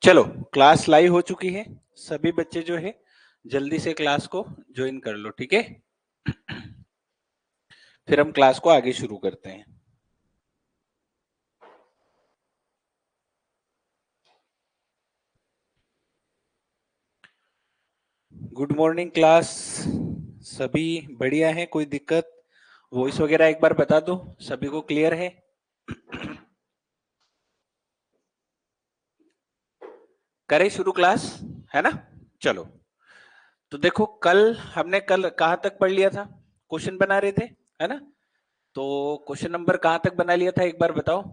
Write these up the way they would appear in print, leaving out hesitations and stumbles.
चलो, class live हो चुकी है। सभी बच्चे जो है जल्दी से क्लास को ज्वाइन कर लो, ठीक है। फिर हम क्लास को आगे शुरू करते हैं। Good morning class. सभी बढ़िया है? कोई दिक्कत? वॉइस वगैरह एक बार बता दो, सभी को क्लियर है? करें शुरू क्लास, है ना? चलो, तो देखो कल कहां तक पढ़ लिया था? क्वेश्चन बना रहे थे, है ना? तो क्वेश्चन नंबर कहां तक बना लिया था, एक बार बताओ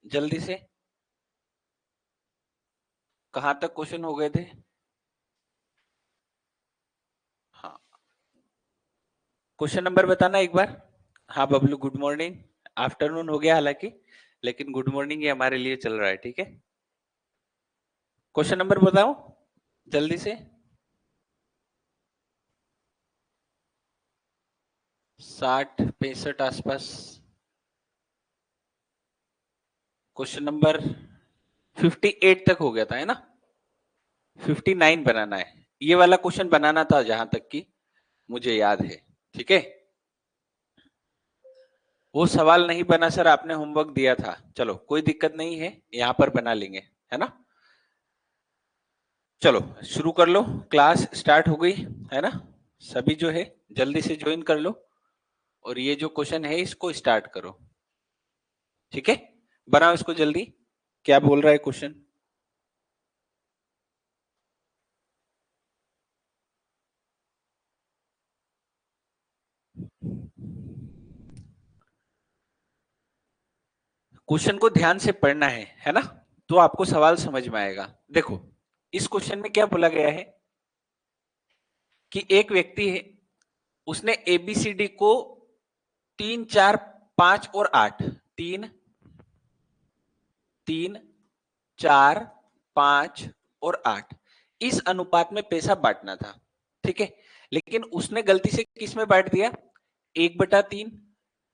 जल्दी से। कहां तक क्वेश्चन हो गए थे? हाँ, क्वेश्चन नंबर बताना एक बार। हाँ बबलू, गुड मॉर्निंग। आफ्टरनून हो गया हालांकि, लेकिन गुड मॉर्निंग ही हमारे लिए चल रहा है, ठीक है। क्वेश्चन नंबर बताओ जल्दी से। 60 65 आसपास। क्वेश्चन नंबर 58 तक हो गया था, है ना? 59 बनाना है। ये वाला क्वेश्चन बनाना था जहां तक कि मुझे याद है, ठीक है। वो सवाल नहीं बना सर, आपने होमवर्क दिया था। चलो कोई दिक्कत नहीं है, यहां पर बना लेंगे, है ना। चलो शुरू कर लो, क्लास स्टार्ट हो गई, है ना। सभी जो है जल्दी से ज्वाइन कर लो और ये जो क्वेश्चन है इसको स्टार्ट करो, ठीक है। बनाओ इसको जल्दी। क्या बोल रहा है क्वेश्चन? क्वेश्चन को ध्यान से पढ़ना है ना, तो आपको सवाल समझ में आएगा। देखो, इस क्वेश्चन में क्या बोला गया है कि एक व्यक्ति है, उसने एबीसीडी को 3 4 5 और 8, 3 3 4 5 और 8 इस अनुपात में पैसा बांटना था, ठीक है। लेकिन उसने गलती से किस में बांट दिया? 1/3,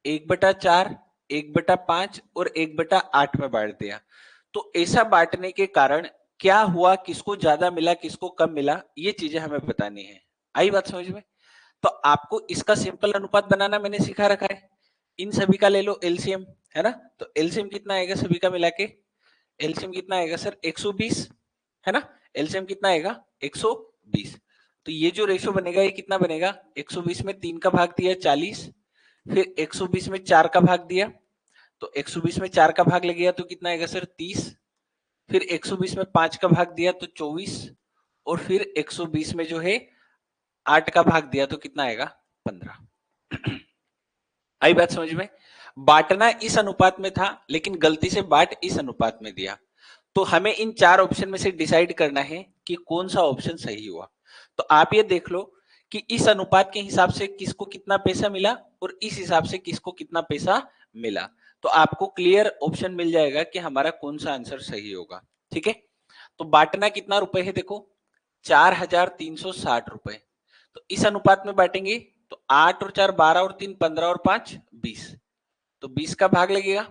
1/4, 1/5 और 1/8 में बांट दिया। तो ऐसा बांटने के कारण क्या हुआ, किसको ज्यादा मिला किसको कम मिला, ये चीजें हमें बतानी है। आई बात समझ में? तो आपको इसका सिंपल अनुपात बनाना मैंने सिखा रखा है। इन सभी का ले लो एलसीएम, है ना। तो एलसीएम कितना आएगा सभी का मिला के? एलसीएम कितना आएगा सर? 120, है ना। एलसीएम कितना आएगा? 120। तो ये जो रेशो बनेगा ये कितना बनेगा? 120 में 3 का भाग दिया 40, फिर 120 में 4 का भाग दिया, तो 120 में 4 का भाग लग गया तो कितना आएगा सर? 30। फिर 120 में 5 का भाग दिया तो 24, और फिर 120 में जो है 8 का भाग दिया तो कितना आएगा? 15। आई बात समझ में? बांटना इस अनुपात में था, लेकिन गलती से बांट इस अनुपात में दिया। तो हमें इन 4 ऑप्शन में से डिसाइड करना है कि कौन सा ऑप्शन सही हुआ। तो आप ये देख लो कि इस अनुपात के हिसाब से किसको कितना पैसा मिला और इस हिसाब से किसको कितना पैसा मिला। तो आपको क्लियर ऑप्शन मिल जाएगा कि हमारा कौन सा आंसर सही होगा, ठीक है। तो बांटना कितना रुपए है? देखो, 4360 रुपए। तो इस अनुपात में बांटेंगे तो 8 और 4 12 और 3 15 और 5 20, तो 20 का भाग लगेगा।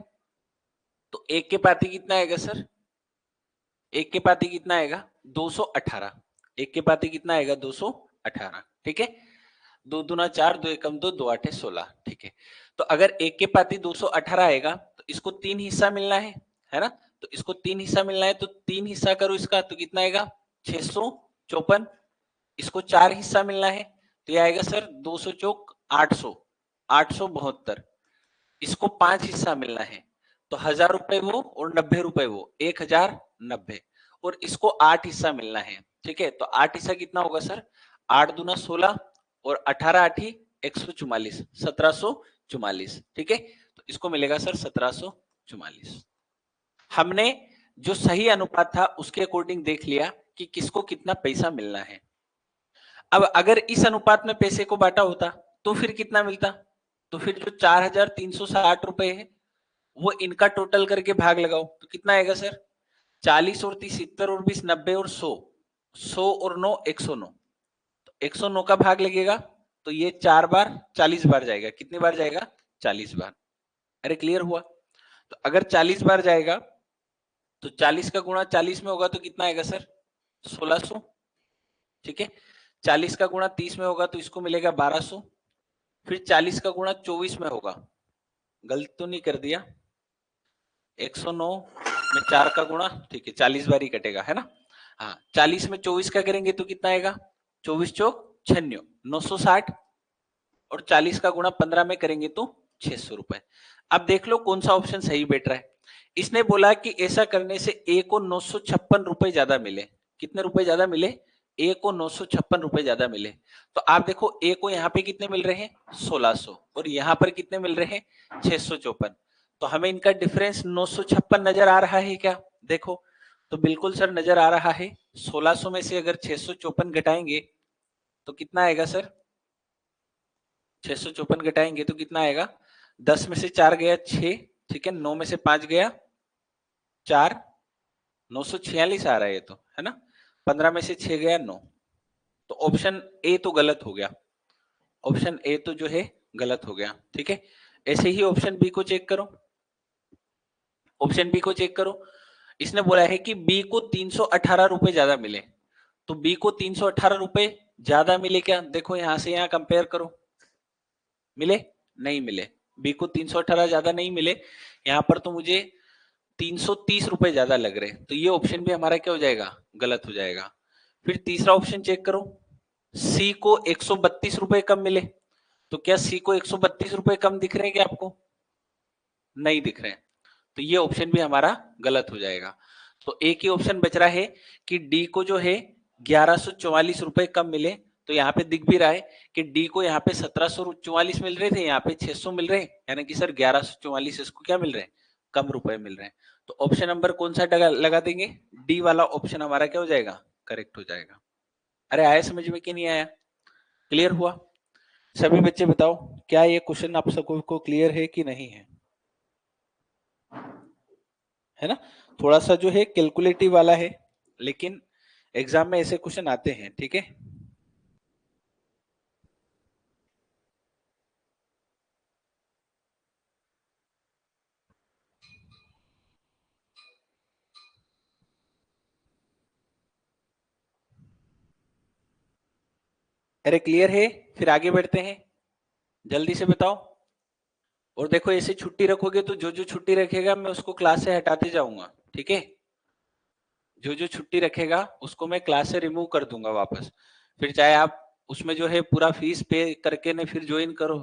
तो एक के पाती कितना आएगा सर? एक के पाती कितना आएगा? 218। एक के पाती कितना आएगा? 218, ठीक है। 2 दूना 4, 2 एकम 2, 2 आठे 16, ठीक है। तो अगर एक के पाती 218 आएगा तो इसको 3 हिस्सा मिलना है ना। तो इसको 3 हिस्सा मिलना है तो 3 हिस्सा करो इसका, तो कितना आएगा? 654। इसको 4 हिस्सा मिलना है तो ये आएगा सर 200 चौक 800, 872। इसको 5 हिस्सा मिलना है तो 1000 रुपए वो और 90 रुपए वो, 1090। और इसको 8 हिस्सा मिलना है, ठीक है। तो 8 हिस्सा कितना होगा सर? 8 दूना 16 और 18 आठी 144, 1744, ठीक है। तो इसको मिलेगा सर 1744। हमने जो सही अनुपात था उसके अकॉर्डिंग देख लिया कि किसको कितना पैसा मिलना है। अब अगर इस अनुपात में पैसे को बांटा होता तो फिर कितना मिलता? तो फिर जो 4360 रुपए है वो इनका टोटल करके भाग लगाओ तो कितना आएगा सर? 40 और 30 70 और 20 90 और 100, 100 और 9 109। तो 109 का भाग लगेगा तो ये 4 बार 40 बार जाएगा। कितनी बार जाएगा? 40 बार। अरे क्लियर हुआ? तो अगर 40 बार जाएगा तो 40 का गुणा 40 में होगा तो कितना आएगा सर? 1600। ठीक है, 40 का गुणा 30 में होगा तो इसको मिलेगा 1200। फिर 40 का गुणा 24 में होगा, गलत तो नहीं कर दिया? 109 में 4 का गुणा, ठीक है 40 बार ही कटेगा, है ना? हाँ, 40 में 24 का करेंगे तो कितना आएगा? 24 चौक 96, 960। और 40 का गुणा 15 में करेंगे तो 600 रुपए। अब देख लो कौन सा ऑप्शन सही बैठ रहा है। इसने बोला कि ऐसा करने से ए को 956 रुपए ज्यादा मिले। कितने रुपए ज्यादा मिले? ए को 956 रुपए ज्यादा मिले। तो आप देखो ए को यहाँ पे कितने मिल रहे हैं? 1600, और यहाँ पर कितने मिल रहे हैं? 654। तो हमें इनका डिफरेंस 956 नजर आ रहा है क्या? देखो, तो बिल्कुल सर नजर आ रहा है। 1600 में से अगर 654 घटाएंगे तो कितना आएगा सर? 654 घटाएंगे तो कितना आएगा? 10 में से 4 गया 6, ठीक है, 9 में से 5 गया 4, 946 आ रहा है ये तो, है ना? 15 में से 6 गया 9। तो ऑप्शन ए तो गलत हो गया। ऑप्शन ए तो जो है गलत हो गया। ठीक है, ऐसे ही ऑप्शन बी को चेक करो। ऑप्शन बी को चेक करो। इसने बोला है कि बी को 318 रुपए ज्यादा मिले। तो बी को 318 रुपए ज्यादा मिले क्या? देखो यहां से यहां कंपेयर करो, मिले? नहीं मिले। बी को 318 ज्यादा नहीं मिले, यहां पर तो मुझे 330 रुपए ज्यादा लग रहे हैं। तो ये ऑप्शन भी हमारा क्या हो जाएगा? गलत हो जाएगा। फिर तीसरा ऑप्शन चेक करो, सी को 132 रुपए कम मिले। तो क्या सी को 132 रुपए कम दिख रहे हैं क्या आपको? नहीं दिख रहे हैं। तो ये ऑप्शन भी हमारा गलत हो जाएगा। तो एक ही ऑप्शन बच रहा है कि डी को जो है 1144 रुपए कम मिले। तो यहाँ पे दिख भी रहा है कि डी को यहाँ पे 1744 मिल रहे थे, यहाँ पे 600 मिल रहे हैं, यानी कि सर 1144 इसको क्या मिल रहे हैं? कम रुपए मिल रहे हैं। तो ऑप्शन नंबर कौन सा लगा देंगे? डी वाला ऑप्शन हमारा क्या हो जाएगा? करेक्ट हो जाएगा। अरे आया समझ में कि नहीं आया? क्लियर हुआ? सभी बच्चे बताओ, क्या ये क्वेश्चन आप सबको क्लियर है कि नहीं है? है ना? थोड़ा सा जो है कैलकुलेटिव वाला है, लेकिन एग्जाम में ऐसे क्वेश्चन आते हैं। ठीक है, अरे क्लियर है? फिर आगे बढ़ते हैं, जल्दी से बताओ। और देखो ऐसे छुट्टी रखोगे तो जो जो छुट्टी रखेगा मैं उसको क्लास से हटाते जाऊंगा। ठीक है, जो जो छुट्टी रखेगा उसको मैं क्लास से रिमूव कर दूंगा वापस। फिर चाहे आप उसमें जो है पूरा फीस पे करके ने फिर ज्वाइन करो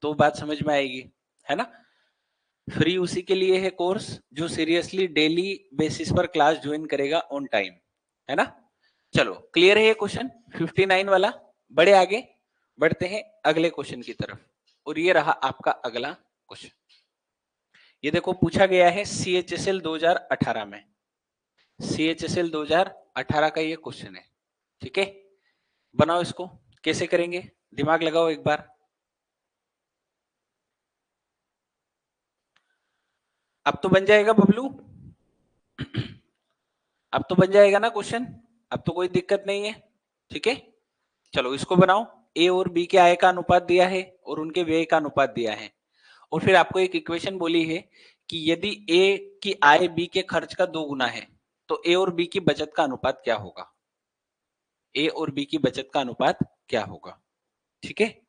तो बात समझ में आएगी, है ना? फ्री उसी के लिए है कोर्स जो सीरियसली डेली बेसिस पर क्लास ज्वाइन करेगा ऑन टाइम, है ना? चलो क्लियर है ये क्वेश्चन 59 वाला। बड़े आगे बढ़ते हैं अगले क्वेश्चन की तरफ, और ये रहा आपका अगला क्वेश्चन। ये देखो पूछा गया है CHSL 2018 में, CHSL 2018 का ये क्वेश्चन है। ठीक है, बनाओ इसको, कैसे करेंगे दिमाग लगाओ एक बार। अब तो बन जाएगा बबलू, अब तो बन जाएगा ना क्वेश्चन, अब तो कोई दिक्कत नहीं है। ठीक है, चलो इसको बनाओ। ए और बी के आय का अनुपात दिया है और उनके व्यय का अनुपात दिया है, और फिर आपको एक इक्वेशन बोली है कि यदि ए की आय बी के खर्च का 2 गुना है तो ए और बी की बचत का अनुपात क्या होगा? ए और बी की बचत का अनुपात क्या होगा? ठीक है,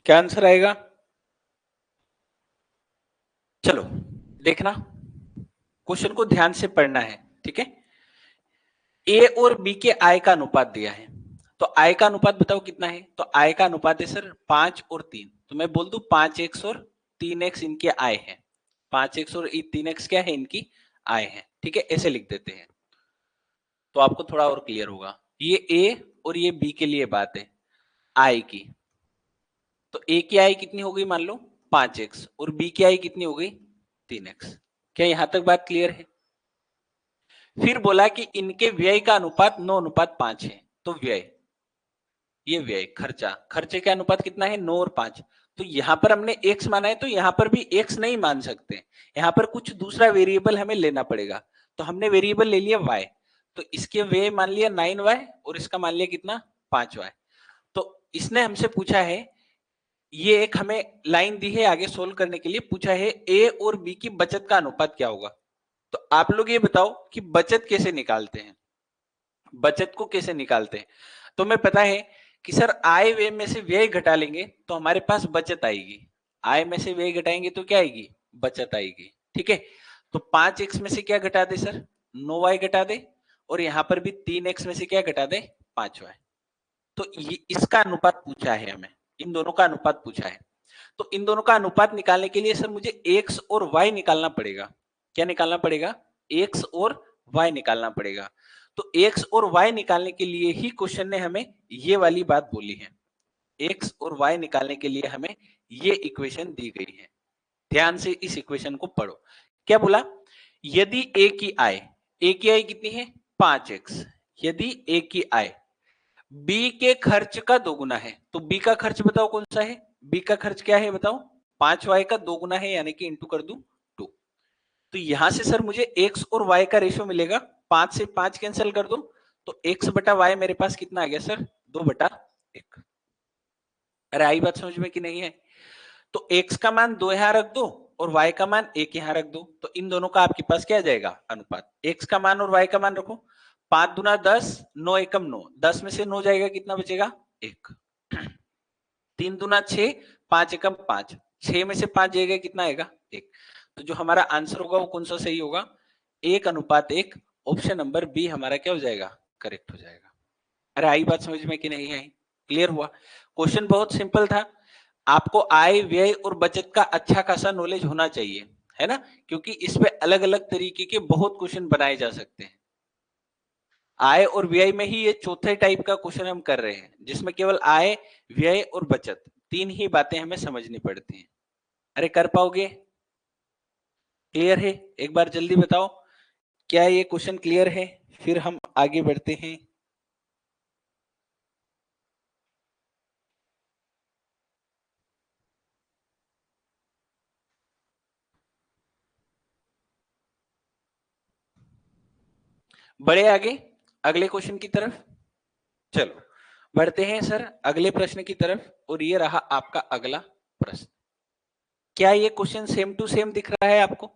क्या आंसर आएगा? चलो देखना, क्वेश्चन को ध्यान से पढ़ना है। ठीक है, ए और बी के आय का अनुपात दिया है, तो आय का अनुपात बताओ कितना है? तो आय का अनुपात है सर 5 और 3। तो मैं बोल दू 5x और 3x इनकी आय है। 5x और 3x क्या है? इनकी आय है। ठीक है, ऐसे लिख देते हैं तो आपको थोड़ा और क्लियर होगा। ये ए और ये बी के लिए बात है आई की, तो ए की आई कितनी हो गई मान लो 5x और बी की आई कितनी हो गई 3x। क्या यहां तक बात क्लियर है? फिर बोला कि इनके व्यय का अनुपात 9:5 है, तो व्यय, ये व्यय खर्चा, खर्चे का अनुपात कितना है 9 और 5। तो यहां पर हमने x माना है तो यहां पर भी x नहीं मान सकते, यहां पर कुछ दूसरा वेरिएबल हमें लेना पड़ेगा। तो हमने वेरिएबल ले लिया y, तो इसके व्यय मान लिया 9y और इसका मान लिया कितना 5y। तो इसने हमसे पूछा है, ये एक हमें लाइन दी है आगे सोल्व करने के लिए, पूछा है a और b की बचत का अनुपात क्या होगा। तो आप लोग ये बताओ कि बचत कैसे निकालते हैं, बचत को कैसे निकालते हैं। तो हमें पता है कि सर आय व्यय में से व्यय घटा लेंगे तो हमारे पास बचत आएगी, आय में से व्यय घटाएंगे तो क्या आएगी, बचत आएगी। ठीक है, तो 5x में से क्या घटा दे सर 9y घटा दे, और यहां पर भी 3x में से क्या घटा दे 5y। तो ये इसका अनुपात पूछा है हमें, इन दोनों का अनुपात पूछा है। तो इन दोनों का अनुपात निकालने के लिए सर मुझे x और y निकालना पड़ेगा। क्या निकालना पड़ेगा, x और y निकालना पड़ेगा। तो x और y निकालने के लिए ही क्वेश्चन ने हमें ये वाली बात बोली है, x और y निकालने के लिए हमें ये इक्वेशन दी गई है। ध्यान से इस इक्वेशन को पढ़ो। क्या बोला, यदि a की आय कितनी है 5x, यदि a की आय b के खर्च का दोगुना है, तो b का खर्च बताओ कौन सा है, b का खर्च क्या है बताओ 5y का दोगुना है, यानी कि इंटू कर दूं 2। तो यहां से सर मुझे x और y का रेशियो मिलेगा, 5 से 5 कैंसिल कर दो, तो x बटा y मेरे पास कितना आ गया सर 2/1। अरे आई बात समझ में कि नहीं है? तो x का मान 2 यहां रख दो और y का मान 1 यहां रख दो, तो इन दोनों का आपके पास क्या आ जाएगा अनुपात, x का मान और y का मान रखो, 5 दूना 10, 9 एकम 9, 10 में से 9 जाएगा कितना बचेगा 1, 3 दूना 6, 5 एकम 5, 6 में से 5 जाएगा कितना आएगा 1। तो जो हमारा आंसर होगा वो कौन सा सही होगा, 1:1। ऑप्शन नंबर बी हमारा क्या हो जाएगा, करेक्ट हो जाएगा। अरे आई बात समझ में कि नहीं आई, क्लियर हुआ? क्वेश्चन बहुत सिंपल था, आपको आय व्यय और बचत का अच्छा खासा नॉलेज होना चाहिए, है ना, क्योंकि इस पे अलग अलग तरीके के बहुत क्वेश्चन बनाए जा सकते हैं। आय और व्यय में ही ये चौथे टाइप का क्वेश्चन हम कर रहे हैं, जिसमें केवल आय व्यय और बचत तीन ही बातें हमें समझनी पड़ती हैं। अरे कर पाओगे, क्लियर है? एक बार जल्दी बताओ, क्या ये क्वेश्चन क्लियर है? फिर हम आगे बढ़ते हैं। बढ़े आगे अगले क्वेश्चन की तरफ, चलो बढ़ते हैं सर अगले प्रश्न की तरफ, और ये रहा आपका अगला प्रश्न। क्या ये क्वेश्चन सेम टू सेम दिख रहा है आपको,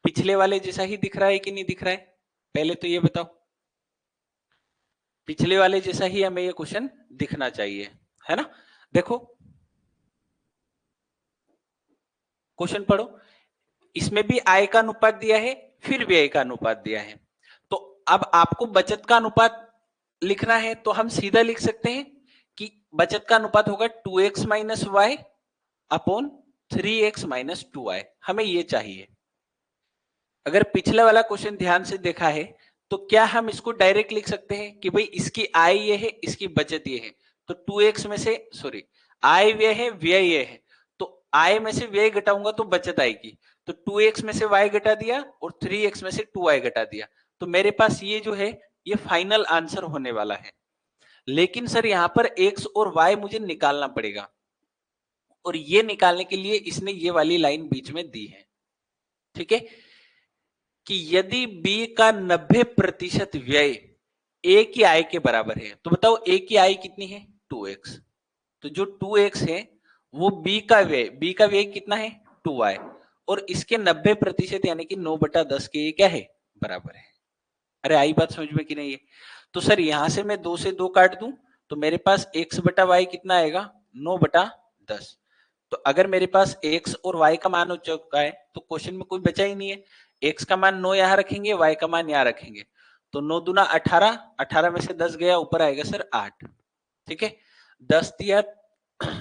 पिछले वाले जैसा ही दिख रहा है कि नहीं दिख रहा है? पहले तो ये बताओ, पिछले वाले जैसा ही हमें ये क्वेश्चन दिखना चाहिए, है ना? देखो क्वेश्चन पढ़ो, इसमें भी आय का अनुपात दिया है, फिर व्यय का अनुपात दिया है। तो अब आपको बचत का अनुपात लिखना है, तो हम सीधा लिख सकते हैं कि बचत का अनुपात होगा 2x minus Y upon 3x minus 2y, हमें ये चाहिए। अगर पिछला वाला क्वेश्चन ध्यान से देखा है तो क्या हम इसको डायरेक्ट लिख सकते हैं कि भाई इसकी आय ये है, इसकी बचत ये है, तो 2x में से सॉरी आय व्यय है, व्यय ये है, तो आय में से व्यय घटाऊंगा तो बचत आएगी, तो 2x में से y घटा दिया और 3x में से 2y घटा दिया, तो मेरे पास ये जो है ये फाइनल आंसर होने वाला है। लेकिन सर यहां पर x और y मुझे निकालना पड़ेगा, और ये निकालने के लिए इसने ये वाली लाइन बीच में दी है, ठीक है, कि यदि b का 90% व्यय a की आय के बराबर है, तो बताओ a की आय कितनी है 2x, तो जो 2x है वो b का व्यय कितना है 2y, और इसके 90% यानी कि 9/10 के ये क्या है बराबर है। अरे आई बात समझ में कि नहीं है? तो सर यहां से मैं 2 से 2 काट दूं तो मेरे पास x बटा y कितना आएगा 9/10। तो अगर मेरे पास x और y का मान हो चुका है तो क्वेश्चन में कोई बचा ही नहीं है, x का मान 9 यहां रखेंगे, y का मान यहां रखेंगे, तो 9 दूना 18, 18 में से 10 गया ऊपर आएगा सर 8, ठीक है, 10 दिया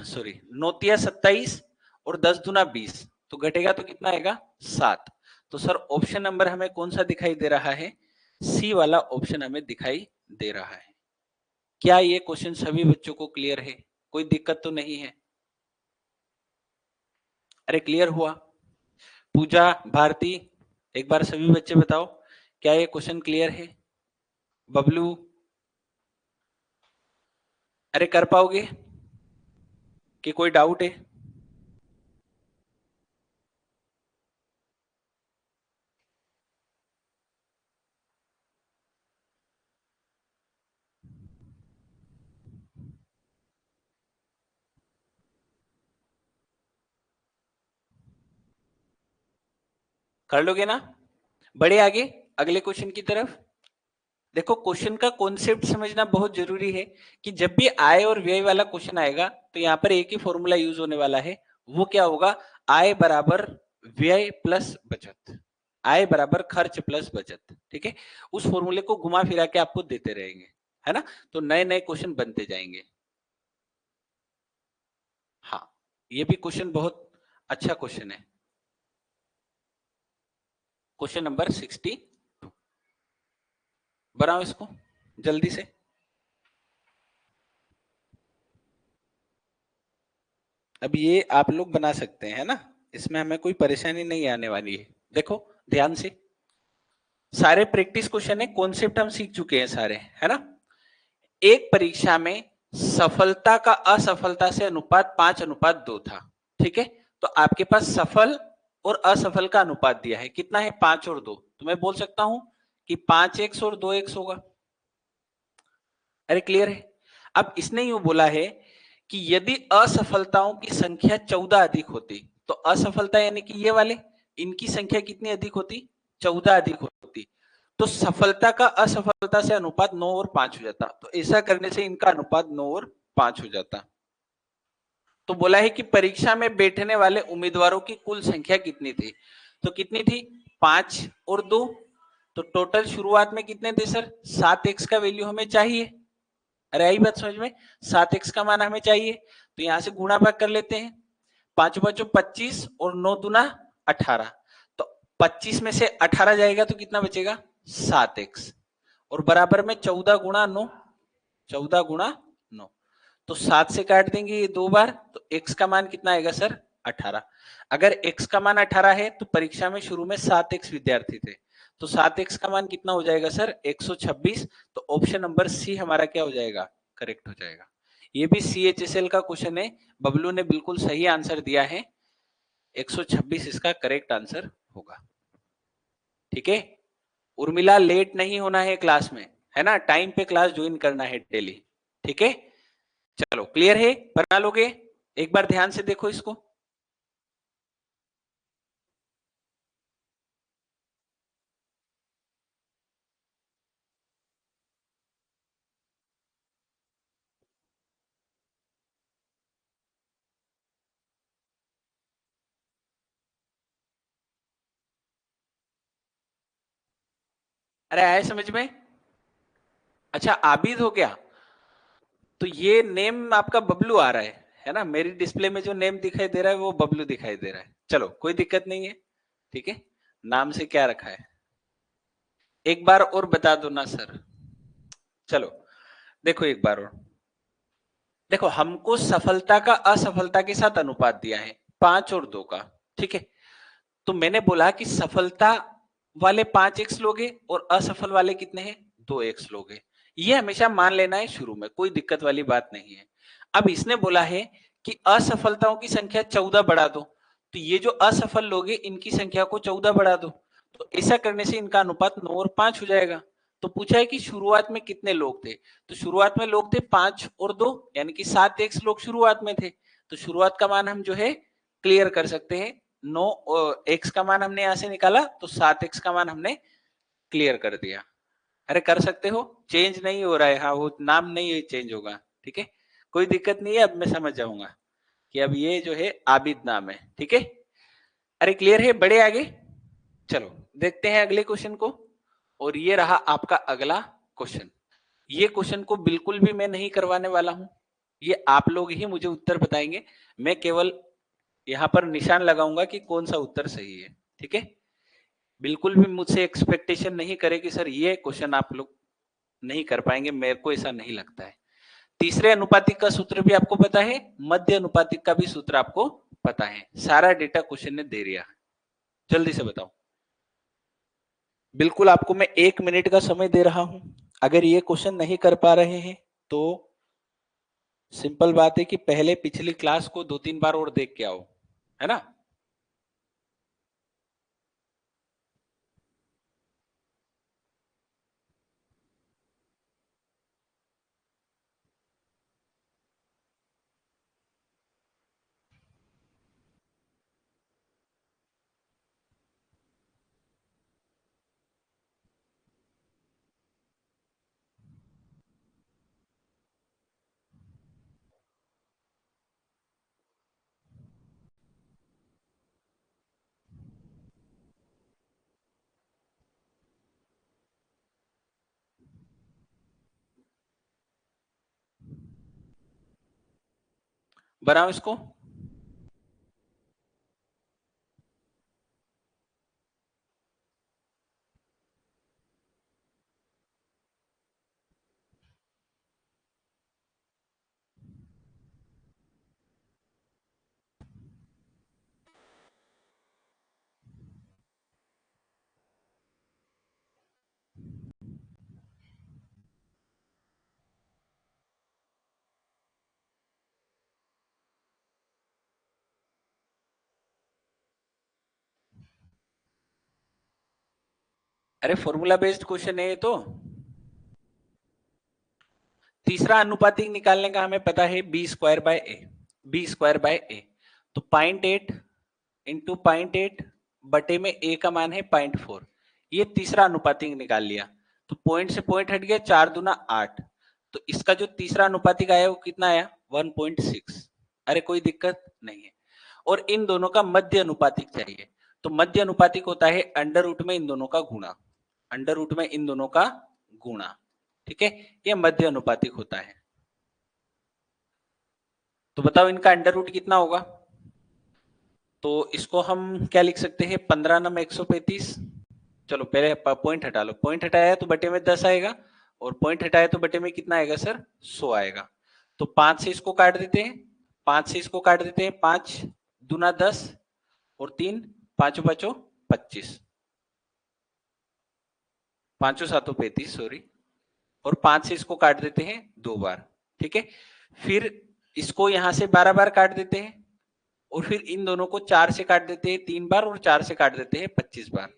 सॉरी 9 तिया 27 और 10 दूना 20, तो घटेगा तो कितना आएगा 7। तो सर ऑप्शन नंबर हमें कौन सा दिखाई दे रहा है? सी वाला ऑप्शन हमें दिखाई दे रहा है। क्या ये क्वेश्चन सभी बच्चों को क्लियर है? कोई दिक्कत तो नहीं है? अरे क्लियर हुआ? पूजा, भारती, एक बार सभी बच्चे बताओ, क्या ये क्वेश्चन क्लियर है? बबलू, अरे कर पाओगे कि कोई डाउट है? कर लोगे ना? बढ़े आगे अगले क्वेश्चन की तरफ। देखो क्वेश्चन का कॉन्सेप्ट समझना बहुत जरूरी है कि जब भी आय और व्यय वाला क्वेश्चन आएगा तो यहाँ पर एक ही फॉर्मूला यूज होने वाला है। वो क्या होगा? आय बराबर व्यय प्लस बचत, आय बराबर खर्च प्लस बचत। ठीक है, उस फॉर्मूले को घुमा फिरा के आपको देते रहेंगे, है ना? तो नए नए क्वेश्चन बनते जाएंगे। हाँ, ये भी क्वेश्चन बहुत अच्छा क्वेश्चन है। क्वेश्चन नंबर 62, बनाओ इसको जल्दी से। अब ये आप लोग बना सकते हैं, है ना? इसमें हमें कोई परेशानी नहीं आने वाली है। देखो ध्यान से, सारे प्रैक्टिस क्वेश्चन है, कॉन्सेप्ट हम सीख चुके हैं सारे, है ना? एक परीक्षा में सफलता का असफलता से अनुपात 5:2 था। ठीक है, तो आपके पास सफल और असफल का अनुपात दिया है, कितना है? 5 और 2। तो मैं बोल सकता हूं कि 5x और 2x होगा। अरे क्लियर है? अब इसने यूं बोला है कि यदि असफलताओं की संख्या 14 अधिक होती, तो असफलता यानी कि ये वाले, इनकी संख्या कितनी अधिक होती? 14 अधिक होती। तो सफलता का असफलता से अनुपात 9 और 5 हो जाता। तो ऐसा करने से इनका अनुपात 9 और 5 हो जाता। तो बोला है कि परीक्षा में बैठने वाले उम्मीदवारों की कुल संख्या कितनी थी? तो कितनी थी? 5 और 2। तो टोटल शुरुआत में कितने थे सर? 7x का वैल्यू हमें चाहिए। अरे आई बात समझ में? 7x का मान हमें चाहिए, तो यहां से गुणा भाग कर लेते हैं। 5 बचो 25 और 9 दूना 18। तो 25 में से 18 जाएगा तो कितना बचेगा? 7x। और बराबर में 14 गुणा 9, 14 गुणा 9। तो 7 से काट देंगे ये 2 बार, तो x का मान कितना आएगा सर? 18। अगर x का मान 18 है तो परीक्षा में शुरू में 7x विद्यार्थी थे, तो 7x का मान कितना हो जाएगा सर? 126। तो ऑप्शन नंबर सी हमारा क्या हो जाएगा? करेक्ट हो जाएगा। ये भी CHSL का क्वेश्चन है, बबलू ने बिल्कुल सही आंसर दिया है, 126 इसका करेक्ट आंसर होगा। ठीक है, उर्मिला लेट नहीं होना है क्लास में, है ना? टाइम पे क्लास ज्वाइन करना है डेली। ठीक है, चलो क्लियर है? बना लोगे? एक बार ध्यान से देखो इसको। अरे आए समझ में? अच्छा आबिद हो गया? तो ये नेम आपका बबलू आ रहा है ना? मेरी डिस्प्ले में जो नेम दिखाई दे रहा है वो बबलू दिखाई दे रहा है। चलो कोई दिक्कत नहीं है। ठीक है, नाम से क्या रखा है एक बार और बता दो ना सर। चलो देखो एक बार और देखो, हमको सफलता का असफलता के साथ अनुपात दिया है 5 और 2 का। ठीक है, तो मैंने बोला कि सफलता वाले 5x लोगे और असफल वाले कितने हैं? 2x लोगे। ये हमेशा मान लेना है शुरू में, कोई दिक्कत वाली बात नहीं है। अब इसने बोला है कि असफलताओं की संख्या 14 बढ़ा दो, तो ये जो असफल लोगे इनकी संख्या को 14 बढ़ा दो। तो ऐसा करने से इनका अनुपात 9 और 5 हो जाएगा। तो पूछा है कि शुरुआत में कितने लोग थे? तो शुरुआत में लोग थे 5 और 2, यानी कि 7x लोग शुरुआत में थे। तो शुरुआत का मान हम जो है क्लियर कर सकते हैं। 9 x का मान हमने यहां से निकाला, तो 7x का मान हमने क्लियर कर दिया। अरे कर सकते हो, चेंज नहीं हो रहा है। हाँ, वो नाम नहीं चेंज होगा। ठीक है, कोई दिक्कत नहीं है। अब मैं समझ जाऊंगा कि अब ये जो है आबिद नाम है। ठीक है, अरे क्लियर है? बड़े आगे चलो देखते हैं अगले क्वेश्चन को। और ये रहा आपका अगला क्वेश्चन। ये क्वेश्चन को बिल्कुल भी मैं नहीं करवाने वाला हूं, ये आप लोग ही मुझे उत्तर बताएंगे। मैं केवल यहां पर निशान लगाऊंगा कि कौन सा उत्तर सही है। ठीक है, बिल्कुल भी मुझसे एक्सपेक्टेशन नहीं करे कि सर ये क्वेश्चन आप लोग नहीं कर पाएंगे, मेरे को ऐसा नहीं लगता है। तीसरे अनुपातिक का सूत्र भी आपको पता है, मध्य अनुपातिक का भी सूत्र आपको पता है, सारा डेटा क्वेश्चन ने दे दिया है। जल्दी से बताओ। बिल्कुल आपको मैं 1 मिनट का समय दे रहा हूं, अगर ये क्वेश्चन नहीं कर पा रहे हैं तो सिंपल बात है कि पहले पिछली क्लास को 2-3 बार और देख के आओ, है ना। बनाओ इसको। अरे फॉर्मूला बेस्ड क्वेश्चन है ये तो। तीसरा अनुपातिक निकालने का हमें पता है B square by A, B square by A, तो 0.8 इंटू 0.8 बटे में ए का मान है 0.4, ये तीसरा अनुपातिक निकाल लिया। तो पॉइंट से पॉइंट हट गया, 4 दूना 8, तो इसका जो तीसरा अनुपातिक आया वो कितना आया 1.6। अरे कोई दिक्कत नहीं है। और इन दोनों का मध्य अनुपातिक चाहिए, तो मध्य अनुपातिक होता है अंडर रूट में इन दोनों का गुणा, अंडर रूट में इन दोनों का गुणा, ठीक है, ये मध्य अनुपातिक होता है। तो बताओ इनका अंडर रूट कितना होगा। तो इसको हम क्या लिख सकते हैं, 15 नम 135। चलो पहले पॉइंट हटा लो, पॉइंट हटाया तो बटे में 10 आएगा, और पॉइंट हटाया तो बटे में कितना आएगा सर 100 आएगा। तो 5 से इसको काट देते हैं, 5 से इसको काट देते हैं, 5 दूना 10 और 3 पांचों पांचों 25, पांचों सातों 35 सॉरी, और 5 से इसको काट देते हैं 2 बार, ठीक है। फिर इसको यहां से 12 बार काट देते हैं, और फिर इन दोनों को 4 से काट देते हैं 3 बार, और 4 से काट देते हैं 25 बार।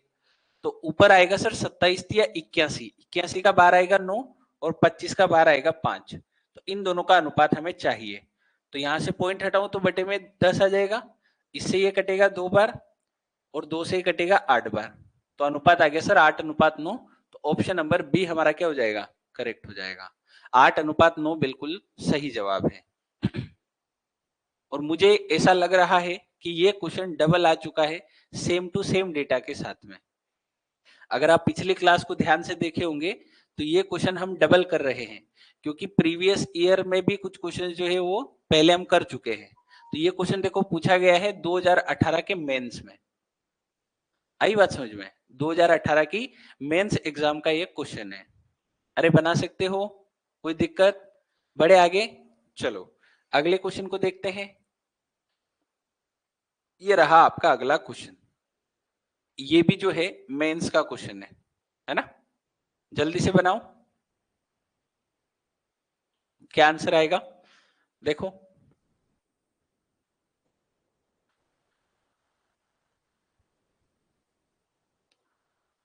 तो ऊपर आएगा सर 27 या 81, 81 का बार आएगा 9, और 25 का बार आएगा 5। तो इन दोनों का अनुपात हमें चाहिए। तो यहां से पॉइंट हटाऊं तो बटे में 10 आ जाएगा, इससे ये कटेगा 2 बार, और 2 से ही कटेगा 8 बार। तो अनुपात आ गया सर 8:9। तो ऑप्शन नंबर बी हमारा क्या हो जाएगा, करेक्ट हो जाएगा। 8:9 बिल्कुल सही जवाब है। और मुझे ऐसा लग रहा है कि ये क्वेश्चन डबल आ चुका है सेम टू सेम डेटा के साथ में। अगर आप पिछली क्लास को ध्यान से देखे होंगे तो ये क्वेश्चन हम डबल कर रहे हैं, क्योंकि प्रीवियस ईयर में भी कुछ क्वेश्चन जो है वो पहले हम कर चुके हैं। तो ये क्वेश्चन देखो पूछा गया है 2018 के मेंस में, आई बात समझ में, 2018 की मेंस एग्जाम का ये क्वेश्चन है। अरे बना सकते हो, कोई दिक्कत, बड़े आगे। चलो अगले क्वेश्चन को देखते हैं। ये रहा आपका अगला क्वेश्चन, ये भी जो है मेंस का क्वेश्चन है ना। जल्दी से बनाओ, क्या आंसर आएगा देखो।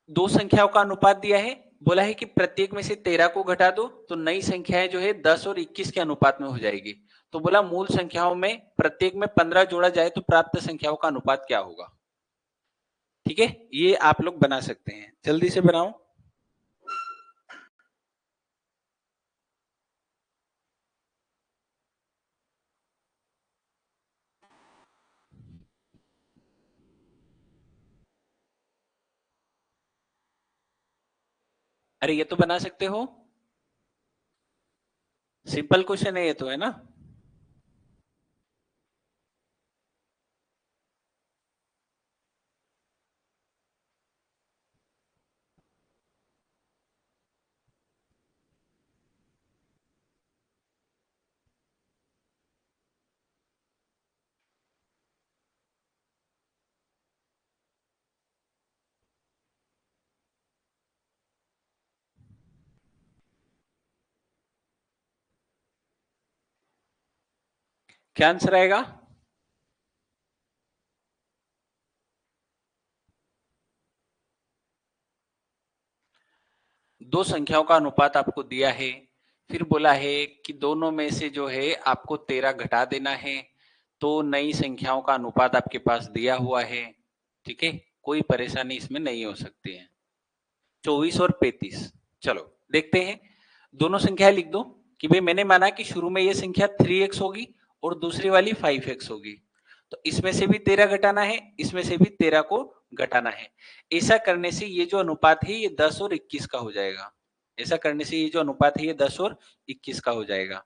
दो संख्याओं का अनुपात दिया है, बोला है कि प्रत्येक में से 13 को घटा दो तो नई संख्याएं जो है 10 और 21 के अनुपात में हो जाएगी। तो बोला मूल संख्याओं में प्रत्येक में 15 जोड़ा जाए तो प्राप्त संख्याओं का अनुपात क्या होगा। ठीक है, ये आप लोग बना सकते हैं, जल्दी से बनाओ। अरे ये तो बना सकते हो, सिंपल क्वेश्चन है ये तो, है ना। क्या आंसर आएगा? दो संख्याओं का अनुपात आपको दिया है, फिर बोला है कि दोनों में से जो है आपको 13 घटा देना है, तो नई संख्याओं का अनुपात आपके पास दिया हुआ है, ठीक है, कोई परेशानी इसमें नहीं हो सकती है। 24 और 35, चलो देखते हैं। दोनों संख्या लिख दो कि भाई मैंने माना कि शुरू में ये संख्या 3x होगी और दूसरी वाली 5x होगी, तो इसमें से भी 13 घटाना है, इसमें से भी 13 को घटाना है। ऐसा करने से ये जो अनुपात है ये 10 और 21 का हो जाएगा। ऐसा करने से ये जो अनुपात है ये 10 और 21 का हो जाएगा।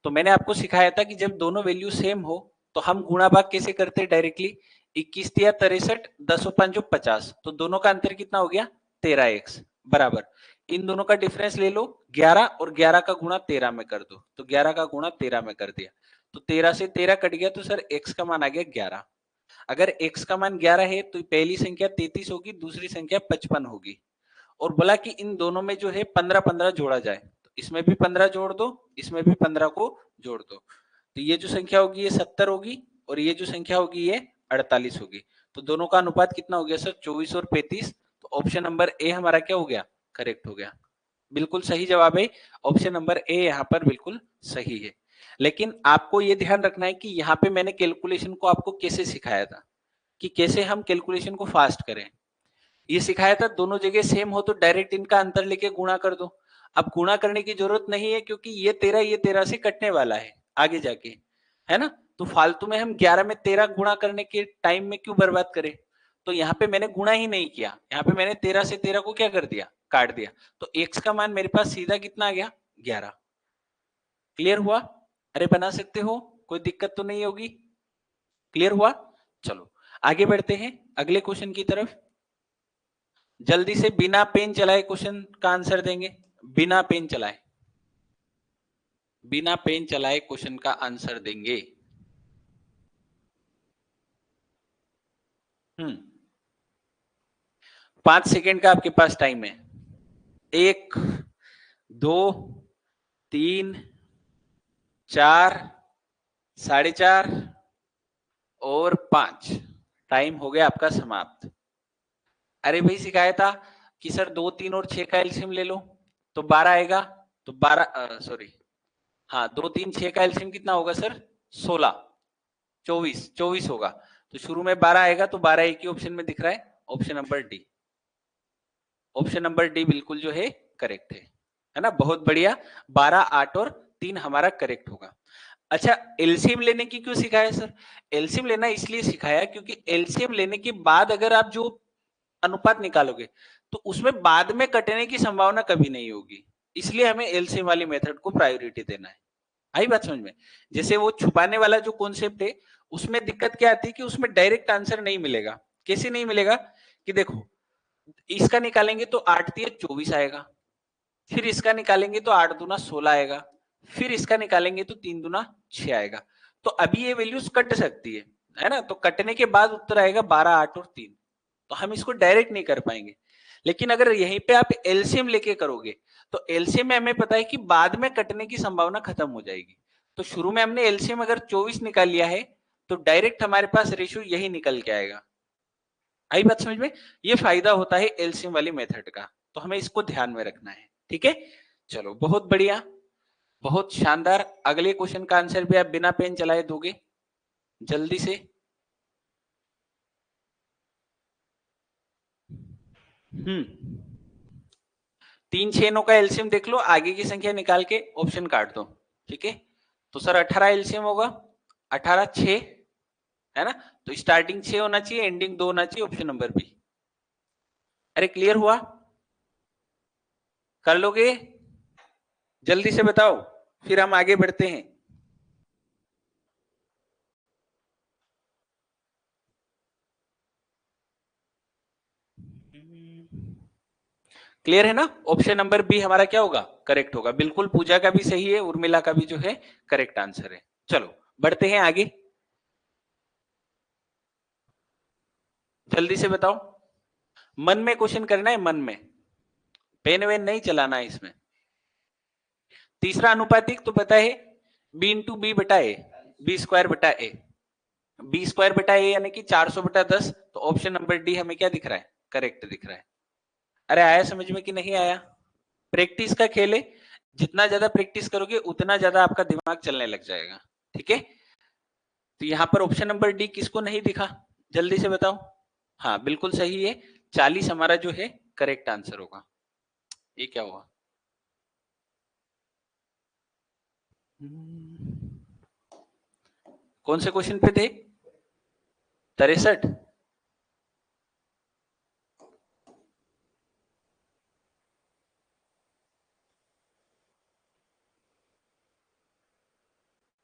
तो मैंने आपको सिखाया था कि जब दोनों वैल्यू सेम हो तो हम गुणा भाग कैसे करते हैं डायरेक्टली। 21 या 63, 10 और 5 50, तो दोनों का अंतर कितना हो गया 13x बराबर। इन दोनों का डिफरेंस ले लो 11 और 11 का गुणा 13 में कर दो, तो 11 का गुणा 13 में कर दिया, तो 13 से 13 कट गया, तो सर x का मान आ गया 11। अगर x का मान 11 है तो पहली संख्या 33 होगी, दूसरी संख्या 55 होगी। और बोला कि इन दोनों में जो है 15 15 जोड़ा जाए, तो इसमें भी 15 जोड़ दो, इसमें भी 15 को जोड़ दो, तो ये जो संख्या होगी ये 70 होगी और ये जो संख्या होगी ये 48 होगी। तो दोनों का अनुपात कितना हो गया सर 24 और 35। तो ऑप्शन नंबर ए हमारा क्या हो गया, करेक्ट हो गया। बिल्कुल सही जवाब है, ऑप्शन नंबर ए यहाँ पर बिल्कुल सही है। लेकिन आपको ये ध्यान रखना है कि यहाँ पे मैंने कैलकुलेशन को आपको कैसे सिखाया था, कि कैसे हम कैलकुलेशन को फास्ट करें। ये सिखाया था दोनों जगह सेम हो तो डायरेक्ट इनका अंतर लेके गुणा कर दो। अब गुणा करने की जरूरत नहीं है क्योंकि ये 13 से कटने वाला है आगे जाके, है ना। तो फालतू में हम 11 में 13 गुणा करने के टाइम में क्यों बर्बाद करें। तो यहाँ पे मैंने गुणा ही नहीं किया, यहाँ पे मैंने 13 से 13 को क्या कर दिया, काट दिया, तो x का मान मेरे पास सीधा कितना आ गया 11। क्लियर हुआ? अरे बना सकते हो, कोई दिक्कत तो नहीं होगी। क्लियर हुआ? चलो आगे बढ़ते हैं अगले क्वेश्चन की तरफ। जल्दी से बिना पेन चलाए क्वेश्चन का आंसर देंगे। बिना पेन चलाए, बिना पेन चलाए क्वेश्चन का आंसर देंगे। 5 सेकेंड का आपके पास टाइम है। 1 2 3 4 4.5 और 5, टाइम हो गया आपका समाप्त। अरे भाई सिखाया था कि सर 2 3 और 6 का एलसीएम ले लो तो 12 आएगा, तो 12 सॉरी, हाँ 2 3 6 का एलसीएम कितना होगा सर 16, 24 होगा। तो शुरू में 12 आएगा, तो 12 एक ही ऑप्शन में दिख रहा है, option number D. Option number D बिल्कुल जो है करेक्ट है ना, बहुत बढ़िया। 12 8 और 3 हमारा करेक्ट होगा। अच्छा एलसीएम लेने की क्यों सिखाया सर? एलसीएम लेना इसलिए सिखाया क्योंकि एलसीएम लेने के बाद अगर आप जो अनुपात निकालोगे तो उसमें बाद में कटने की संभावना कभी नहीं होगी, इसलिए हमें एलसीएम वाली मेथड को प्रायोरिटी देना है। आई बात समझ में? जैसे वो छुपाने वाला जो कॉन्सेप्ट है उसमें दिक्कत क्या आती है कि उसमें डायरेक्ट आंसर नहीं मिलेगा। कैसे नहीं मिलेगा कि देखो इसका निकालेंगे तो 8 3 24 आएगा, फिर इसका निकालेंगे तो 8 दूना 16 आएगा, फिर इसका निकालेंगे तो 3 दूना 6 आएगा। तो अभी ये वैल्यूज कट सकती है ना, तो कटने के बाद उत्तर आएगा 12 8 और 3, तो हम इसको डायरेक्ट नहीं कर पाएंगे। लेकिन अगर यहीं पे आप एलसीएम लेके करोगे तो एलसीएम में हमें पता है कि बाद में कटने की संभावना खत्म हो जाएगी। तो शुरू में हमने एलसीएम अगर 24 निकाल लिया है तो डायरेक्ट हमारे पास रेशियो यही निकल के आएगा। आई बात समझ में? ये फायदा होता है एलसीएम वाली मेथड का, तो हमें इसको ध्यान में रखना है। ठीक है, चलो बहुत बढ़िया, बहुत शानदार। अगले क्वेश्चन का आंसर भी आप बिना पेन चलाए दोगे जल्दी से। 3 6 9 का एलसीएम देख लो, आगे की संख्या निकाल के ऑप्शन काट दो। ठीक है, तो सर 18 एलसीएम होगा, 18 6 है ना, तो स्टार्टिंग 6 होना चाहिए, एंडिंग 2 होना चाहिए, ऑप्शन नंबर बी। अरे क्लियर हुआ? कर लोगे? जल्दी से बताओ, फिर हम आगे बढ़ते हैं। क्लियर है ना? ऑप्शन नंबर बी हमारा क्या होगा, करेक्ट होगा। बिल्कुल पूजा का भी सही है, उर्मिला का भी जो है करेक्ट आंसर है। चलो बढ़ते हैं आगे, जल्दी से बताओ। मन में क्वेश्चन करना है, मन में, पेन वेन नहीं चलाना है इसमें। तीसरा अनुपातिक तो पता है बी इंटू बी बटा ए, बी स्क्वायर बटा ए, बी स्क्वायर बटा ए यानी कि 400 बटा 10, तो ऑप्शन नंबर डी हमें क्या दिख रहा है, करेक्ट दिख रहा है। अरे आया समझ में कि नहीं आया? प्रैक्टिस का खेल है, जितना ज्यादा प्रैक्टिस करोगे उतना ज्यादा आपका दिमाग चलने लग जाएगा, ठीक है। तो यहाँ पर ऑप्शन नंबर डी किसको नहीं दिखा, जल्दी से बताओ। हाँ बिल्कुल सही है, 40 हमारा जो है करेक्ट आंसर होगा। ये क्या हुआ? कौन से क्वेश्चन पे थे? 63।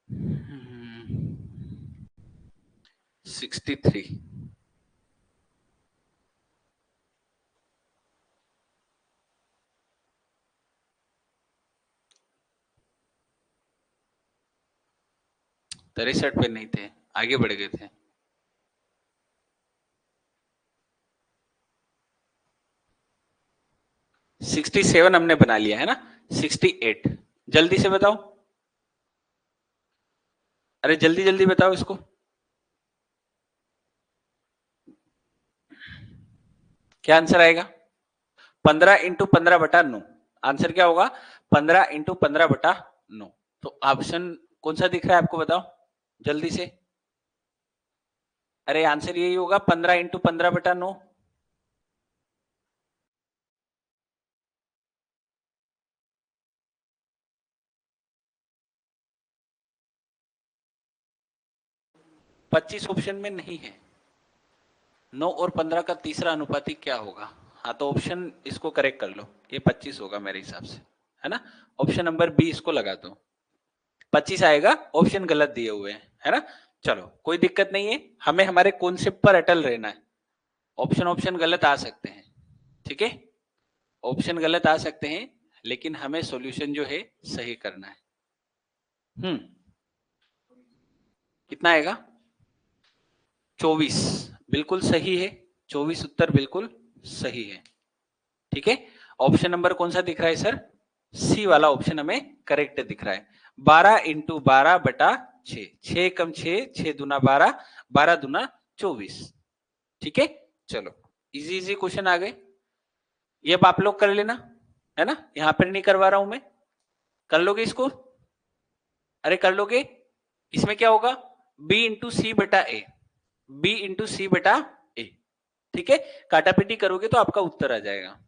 हम्म, 63। तिरसठ पे नहीं थे, आगे बढ़ गए थे। सिक्सटी सेवन हमने बना लिया है ना, 68। जल्दी से बताओ, अरे जल्दी जल्दी बताओ इसको। क्या आंसर आएगा? 15 × 15 बटा 9। आंसर क्या होगा? 15 × 15 बटा 9। तो ऑप्शन कौन सा दिख रहा है आपको, बताओ जल्दी से। अरे आंसर यही होगा, 15 × 15 बटा 9। पच्चीस ऑप्शन में नहीं है। 9 और 15 का तीसरा अनुपाती क्या होगा? हाँ तो ऑप्शन इसको करेक्ट कर लो, ये 25 होगा मेरे हिसाब से, है ना। ऑप्शन नंबर बी इसको लगा दो, 25 आएगा, ऑप्शन गलत दिए हुए हैं, है ना। चलो कोई दिक्कत नहीं है, हमें हमारे कॉन्सेप्ट पर अटल रहना है। ऑप्शन ऑप्शन गलत आ सकते हैं, ठीक है, ऑप्शन गलत आ सकते हैं, लेकिन हमें सॉल्यूशन जो है सही करना है। कितना आएगा? 24 बिल्कुल सही है, 24 उत्तर बिल्कुल सही है, ठीक है। ऑप्शन नंबर कौन सा दिख रहा है सर? सी वाला ऑप्शन हमें करेक्ट दिख रहा है। 12 × 12 बटा 6, 6 कम 6, 6 दूना 12, 12 दूना 24, ठीक है। चलो इजी इजी क्वेश्चन आ गए, ये अब आप लोग कर लेना, है ना, यहां पर नहीं करवा रहा हूं मैं। कर लोगे इसको? अरे कर लोगे? इसमें क्या होगा? b इंटू सी बटा ए, b इंटू सी बटा ए, ठीक है। काटापीटी करोगे तो आपका उत्तर आ जाएगा।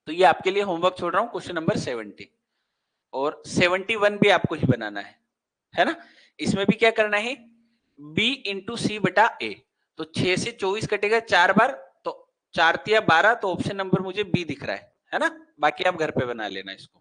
तो ये आपके लिए होमवर्क छोड़ रहा हूं, क्वेश्चन नंबर 70 और 71 भी आपको ही बनाना है ना। इसमें भी क्या करना है? b इंटू सी बटा ए, तो 6 से 24 कटेगा 4 बार, तो 4 तिया 12, तो ऑप्शन नंबर मुझे बी दिख रहा है ना। बाकी आप घर पे बना लेना इसको।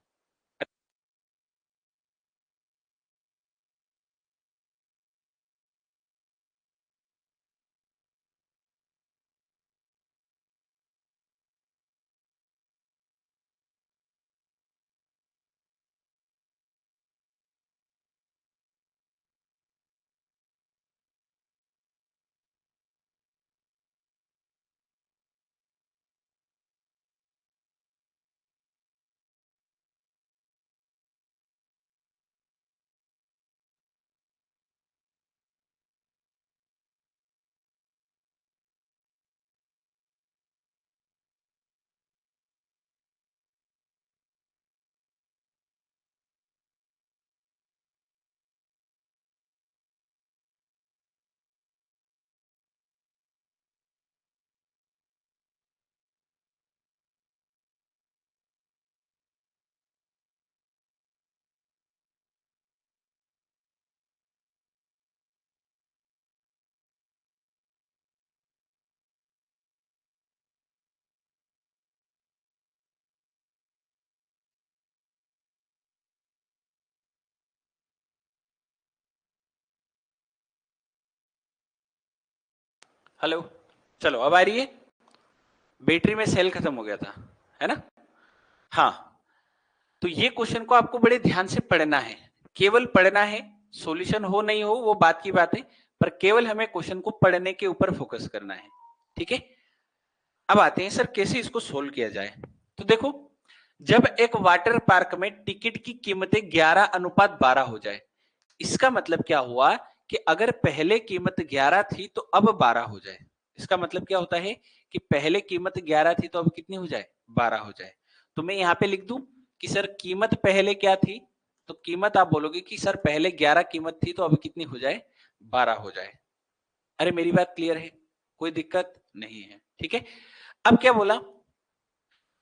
हेलो, चलो अब आ रही है। बैटरी में सेल खत्म हो गया था, है ना। हाँ, तो ये क्वेश्चन को आपको बड़े ध्यान से पढ़ना है, केवल पढ़ना है, सॉल्यूशन हो नहीं हो वो बात की बात है, पर केवल हमें क्वेश्चन को पढ़ने के ऊपर फोकस करना है, ठीक है। अब आते हैं सर कैसे इसको सोल्व किया जाए। तो देखो, जब एक वाटर पार्क में टिकट की कीमतें 11 अनुपात 12 हो जाए, इसका मतलब क्या हुआ कि अगर पहले कीमत 11 थी तो अब 12 हो जाए। इसका मतलब क्या होता है कि पहले कीमत 11 थी तो अब कितनी हो जाए, 12 हो जाए। तो मैं यहाँ पे लिख दूं कि सर कीमत पहले क्या थी, तो कीमत आप बोलोगे कि सर पहले 11 कीमत थी तो अब कितनी हो जाए, 12 हो जाए। अरे मेरी बात क्लियर है, कोई दिक्कत नहीं है, ठीक है। अब क्या बोला,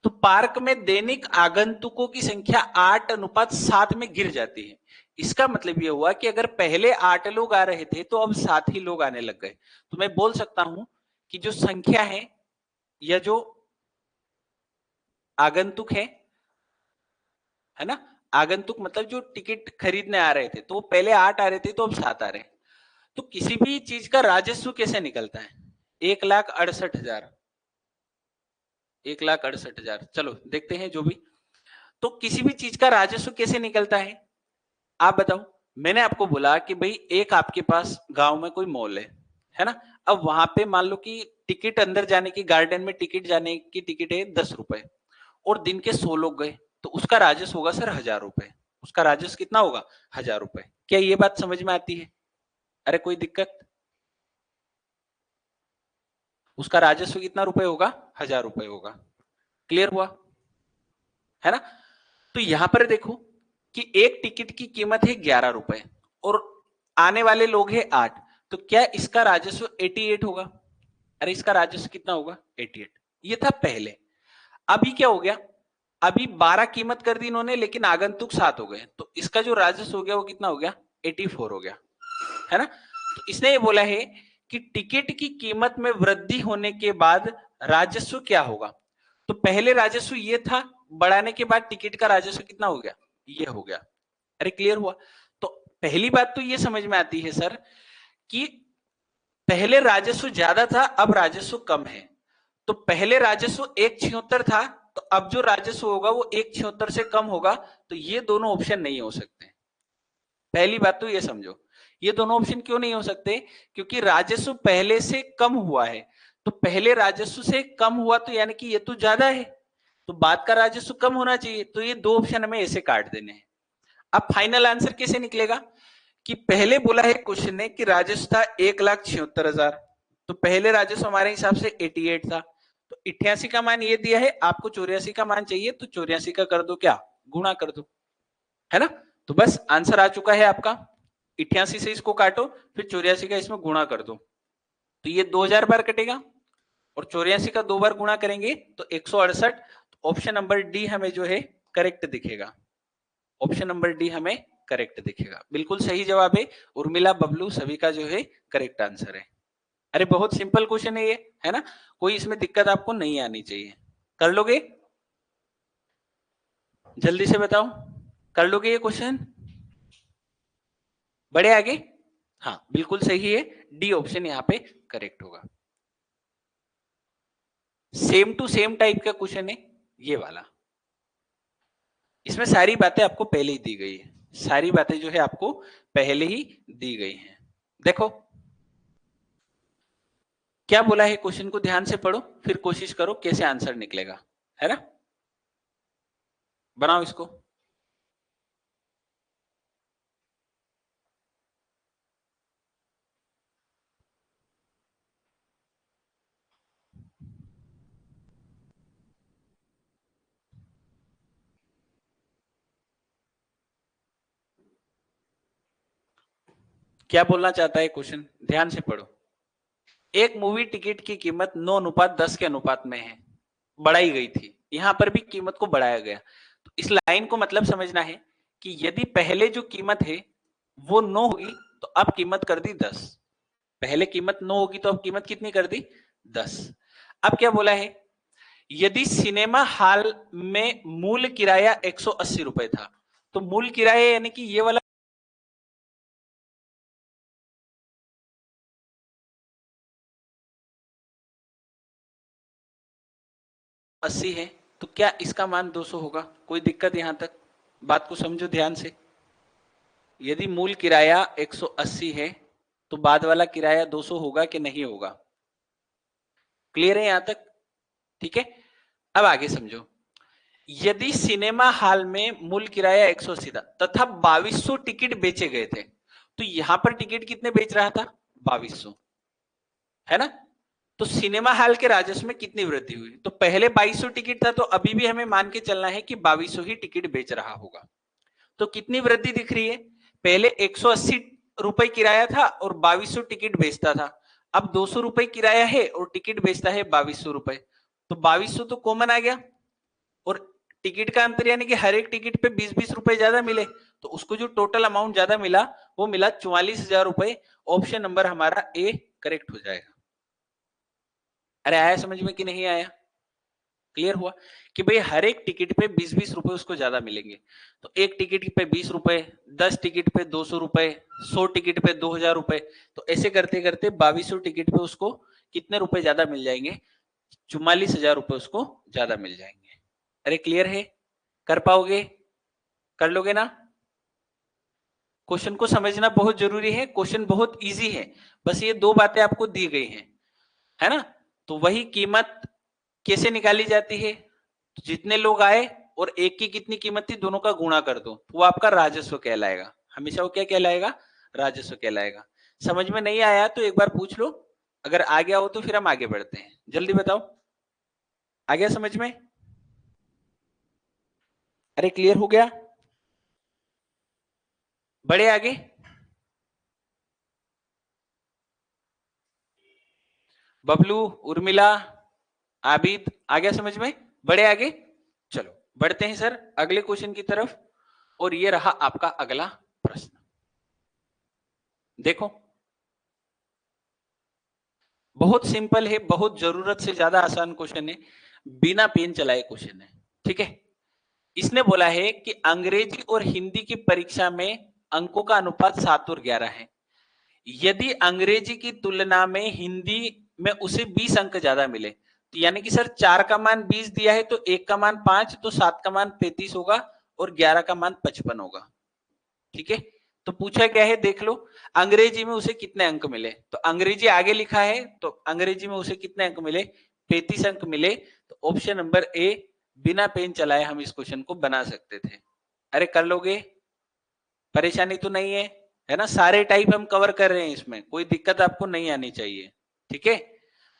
तो पार्क में दैनिक आगंतुकों की संख्या 8:7 में गिर जाती है। इसका मतलब यह हुआ कि अगर पहले 8 लोग आ रहे थे तो अब 7 ही लोग आने लग गए। तो मैं बोल सकता हूं कि जो संख्या है या जो आगंतुक है ना, आगंतुक मतलब जो टिकट खरीदने आ रहे थे, तो पहले 8 आ रहे थे तो अब 7 आ रहे हैं। तो किसी भी चीज का राजस्व कैसे निकलता है, 1,68,000, 1,68,000, चलो देखते हैं जो भी। तो किसी भी चीज का राजस्व कैसे निकलता है आप बताओ। मैंने आपको बोला कि भाई एक आपके पास गांव में कोई मॉल है ना। अब वहां पे मान लो कि टिकट अंदर जाने की, गार्डन में टिकट जाने की टिकट है 10 रुपए, और दिन के 100 लोग गए, तो उसका राजस्व होगा सर 1,000 रुपए। उसका राजस्व कितना होगा, 1,000 रुपए। क्या ये बात समझ में आती है? अरे कोई दिक्कत, उसका राजस्व कितना रुपए होगा, 1,000 रुपए होगा। क्लियर हुआ, है ना। तो यहां पर देखो कि एक टिकट की कीमत है 11 रुपए और आने वाले लोग हैं 8, तो क्या इसका राजस्व 88 होगा? अरे इसका राजस्व कितना होगा, 88। ये था पहले। अभी क्या हो गया, अभी 12 कीमत कर दी इन्होंने, लेकिन आगंतुक 7 हो गए, तो इसका जो राजस्व हो गया वो कितना हो गया, 84 हो गया, है ना। तो इसने ये बोला है कि टिकट की कीमत में वृद्धि होने के बाद राजस्व क्या होगा। तो पहले राजस्व ये था, बढ़ाने के बाद टिकट का राजस्व कितना हो गया, ये हो गया। अरे क्लियर हुआ। तो पहली बात तो ये समझ में आती है सर कि पहले राजस्व ज्यादा था, अब राजस्व कम है। तो पहले राजस्व 1,76 था, तो अब जो राजस्व होगा वो 1,76 से कम होगा। तो ये दोनों ऑप्शन नहीं हो सकते। पहली बात तो ये समझो, ये दोनों ऑप्शन क्यों नहीं हो सकते, क्योंकि राजस्व पहले से कम हुआ है। तो पहले राजस्व से कम हुआ तो यानी कि ये तो ज्यादा है, तो बाद का राजस्व कम होना चाहिए। तो ये दो ऑप्शन हमें ऐसे काट देने हैं। अब फाइनल आंसर कैसे निकलेगा, कि पहले बोला है क्वेश्चन ने कि राजस्व था 1,76,000, तो पहले राजस्व हमारे हिसाब से 88 था। तो 88 का मान ये दिया है, आपको 84 का मान चाहिए, तो 84 का कर दो क्या, गुणा कर दो, है ना। तो बस आंसर आ चुका है आपका। 88 से इसको काटो, फिर 84 का इसमें गुणा कर दो, तो ये 2000 बार कटेगा, और 84 का 2 बार गुणा करेंगे तो 168। ऑप्शन नंबर डी हमें जो है करेक्ट दिखेगा। ऑप्शन नंबर डी हमें करेक्ट दिखेगा, बिल्कुल सही जवाब है। उर्मिला, बबलू सभी का जो है करेक्ट आंसर है। अरे बहुत सिंपल क्वेश्चन है ये, है ना, कोई इसमें दिक्कत आपको नहीं आनी चाहिए। कर लोगे, जल्दी से बताओ, कर लोगे ये क्वेश्चन, बढ़े आगे। हाँ बिल्कुल सही है, डी ऑप्शन यहाँ पे करेक्ट होगा। सेम टू सेम टाइप का क्वेश्चन है ये वाला। इसमें सारी बातें आपको पहले ही दी गई है, सारी बातें जो है आपको पहले ही दी गई हैं। देखो क्या बोला है, क्वेश्चन को ध्यान से पढ़ो, फिर कोशिश करो कैसे आंसर निकलेगा, है ना। बनाओ इसको। क्या बोलना चाहता है क्वेश्चन, ध्यान से पढ़ो। एक मूवी टिकट की कीमत 9:10 के अनुपात में है, बढ़ाई गई थी, यहां पर भी कीमत को बढ़ाया गया। तो इस लाइन को मतलब समझना है कि यदि पहले जो कीमत है वो 9 होगी, तो अब कीमत कर दी 10। पहले कीमत 9 होगी तो अब कीमत कितनी कर दी, 10। अब क्या बोला है, यदि सिनेमा हॉल में मूल किराया 180 रुपए था, तो मूल किराया यानी कि ये वाला 80 है, तो क्या इसका मान 200 होगा? कोई दिक्कत यहां तक, बात को समझो ध्यान से। यदि मूल किराया 180 है तो बाद वाला किराया 200 होगा कि नहीं होगा? क्लियर है यहां तक? ठीक है। अब आगे समझो, यदि सिनेमा हॉल में मूल किराया 180 था तथा 2200 टिकट बेचे गए थे, तो यहां पर टिकट कितने बेच रहा था? 2200, है ना? तो सिनेमा हॉल के राजस्व में कितनी वृद्धि हुई? तो पहले 2200 टिकट था, तो अभी भी हमें मान के चलना है कि 2200 ही टिकट बेच रहा होगा। तो कितनी वृद्धि दिख रही है? पहले 180 रुपए किराया था और 2200 टिकट बेचता था। अब 200 रुपए किराया है और टिकट बेचता है 2200 रुपए। तो 2200 तो कॉमन आ गया, और टिकट का अंतर यानी कि हर एक टिकट पे 20-20 रुपए ज्यादा मिले, तो उसको जो टोटल अमाउंट ज्यादा मिला वो मिला 44,000 रुपए। ऑप्शन नंबर हमारा ए करेक्ट हो जाएगा। अरे आया समझ में कि नहीं आया? क्लियर हुआ कि भाई हर एक टिकट पे 20-20 रुपए उसको ज्यादा मिलेंगे। तो एक टिकट पे 20 रुपए, 10 टिकट पे 200 रुपए, 100 टिकट पे 2000 रुपए, तो ऐसे करते करते 2200 टिकट पे उसको कितने रुपए ज्यादा मिल जाएंगे? 44,000 रुपए उसको ज्यादा मिल जाएंगे। अरे क्लियर है? कर पाओगे? कर लोगे ना? क्वेश्चन को समझना बहुत जरूरी है, क्वेश्चन बहुत इजी है, बस ये दो बातें आपको दी गई हैं, है ना? तो वही कीमत कैसे निकाली जाती है? जितने लोग आए और एक की कितनी कीमत थी दोनों का गुणा कर दो, तो वो आपका राजस्व कहलाएगा। हमेशा वो क्या कहलाएगा? राजस्व कहलाएगा। समझ में नहीं आया तो एक बार पूछ लो, अगर आ गया हो तो फिर हम आगे बढ़ते हैं। जल्दी बताओ, आ गया समझ में? अरे क्लियर हो गया? बड़े आगे? बबलू, उर्मिला, आबिद, आ गया समझ में? बड़े आगे? चलो बढ़ते हैं सर अगले क्वेश्चन की तरफ, और ये रहा आपका अगला प्रश्न। देखो बहुत सिंपल है, बहुत जरूरत से ज्यादा आसान क्वेश्चन है, बिना पेन चलाए क्वेश्चन है, ठीक है? इसने बोला है कि अंग्रेजी और हिंदी की परीक्षा में अंकों का अनुपात 7 और 11 है। यदि अंग्रेजी की तुलना में हिंदी में उसे 20 अंक ज्यादा मिले, तो यानी कि सर 4 का मान 20 दिया है तो 1 का मान 5, तो 7 का मान 35 होगा और 11 का मान 55 होगा, ठीक है? तो पूछा क्या है देख लो, अंग्रेजी में उसे कितने अंक मिले? तो अंग्रेजी आगे लिखा है, तो अंग्रेजी में उसे कितने अंक मिले? 35 अंक मिले। तो ऑप्शन नंबर ए, बिना पेन चलाए हम इस क्वेश्चन को बना सकते थे। अरे कर लोगे? परेशानी तो नहीं है ना? सारे टाइप हम कवर कर रहे हैं, इसमें कोई दिक्कत आपको नहीं आनी चाहिए, ठीक है?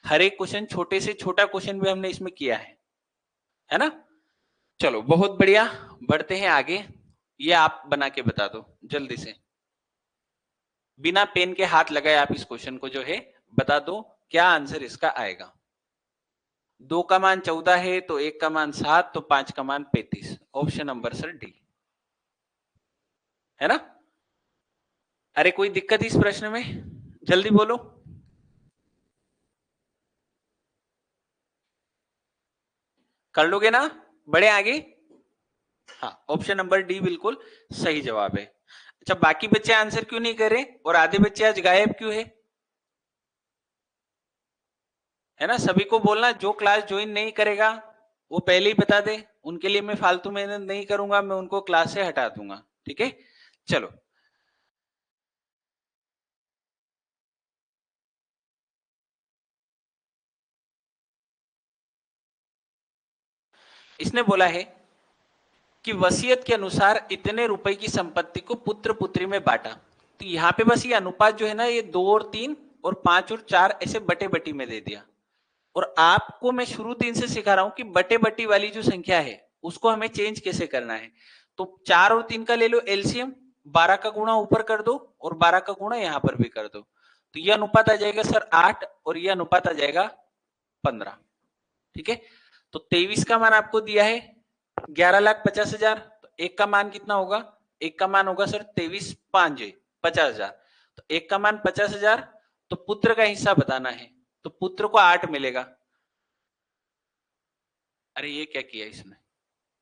हर एक क्वेश्चन, छोटे से छोटा क्वेश्चन भी हमने इसमें किया है ना? चलो बहुत बढ़िया, बढ़ते हैं आगे। ये आप बना के बता दो जल्दी से, बिना पेन के हाथ लगाए आप इस क्वेश्चन को जो है बता दो, क्या आंसर इसका आएगा? 2 का मान 14 है तो 1 का मान 7, तो 5 का मान 35। ऑप्शन नंबर सर डी, है ना? अरे कोई दिक्कत इस प्रश्न में? जल्दी बोलो। कर लोगे ना? बड़े आगे? हाँ, ऑप्शन नंबर डी बिल्कुल सही जवाब है। अच्छा, बाकी बच्चे आंसर क्यों नहीं कर रहे और आधे बच्चे आज गायब क्यों है ना? सभी को बोलना, जो क्लास ज्वाइन नहीं करेगा वो पहले ही बता दे, उनके लिए मैं फालतू मेहनत नहीं करूंगा, मैं उनको क्लास से हटा दूंगा, ठीक है? चलो, इसने बोला है कि वसीयत के अनुसार इतने रुपए की संपत्ति को पुत्र पुत्री में बांटा। तो यहाँ पे बस ये अनुपात जो है ना, ये 2 और 3 और 5 और 4 ऐसे बटे बटी में दे दिया। और आपको मैं शुरू दिन से सिखा रहा हूं कि बटे बटी वाली जो संख्या है उसको हमें चेंज कैसे करना है। तो 4 और 3 का ले लो एलसीएम, 12 का गुणा ऊपर कर दो और 12 का गुणा यहां पर भी कर दो, तो यह अनुपात आ जाएगा सर 8 और यह अनुपात आ जाएगा 15, ठीक है? तो 23 का मान आपको दिया है 11,50,000, तो एक का मान कितना होगा? एक का मान होगा सर 23 5 50,000, तो एक का मान 50,000, तो पुत्र का हिस्सा बताना है, तो पुत्र को 8 मिलेगा। अरे ये क्या किया इसने?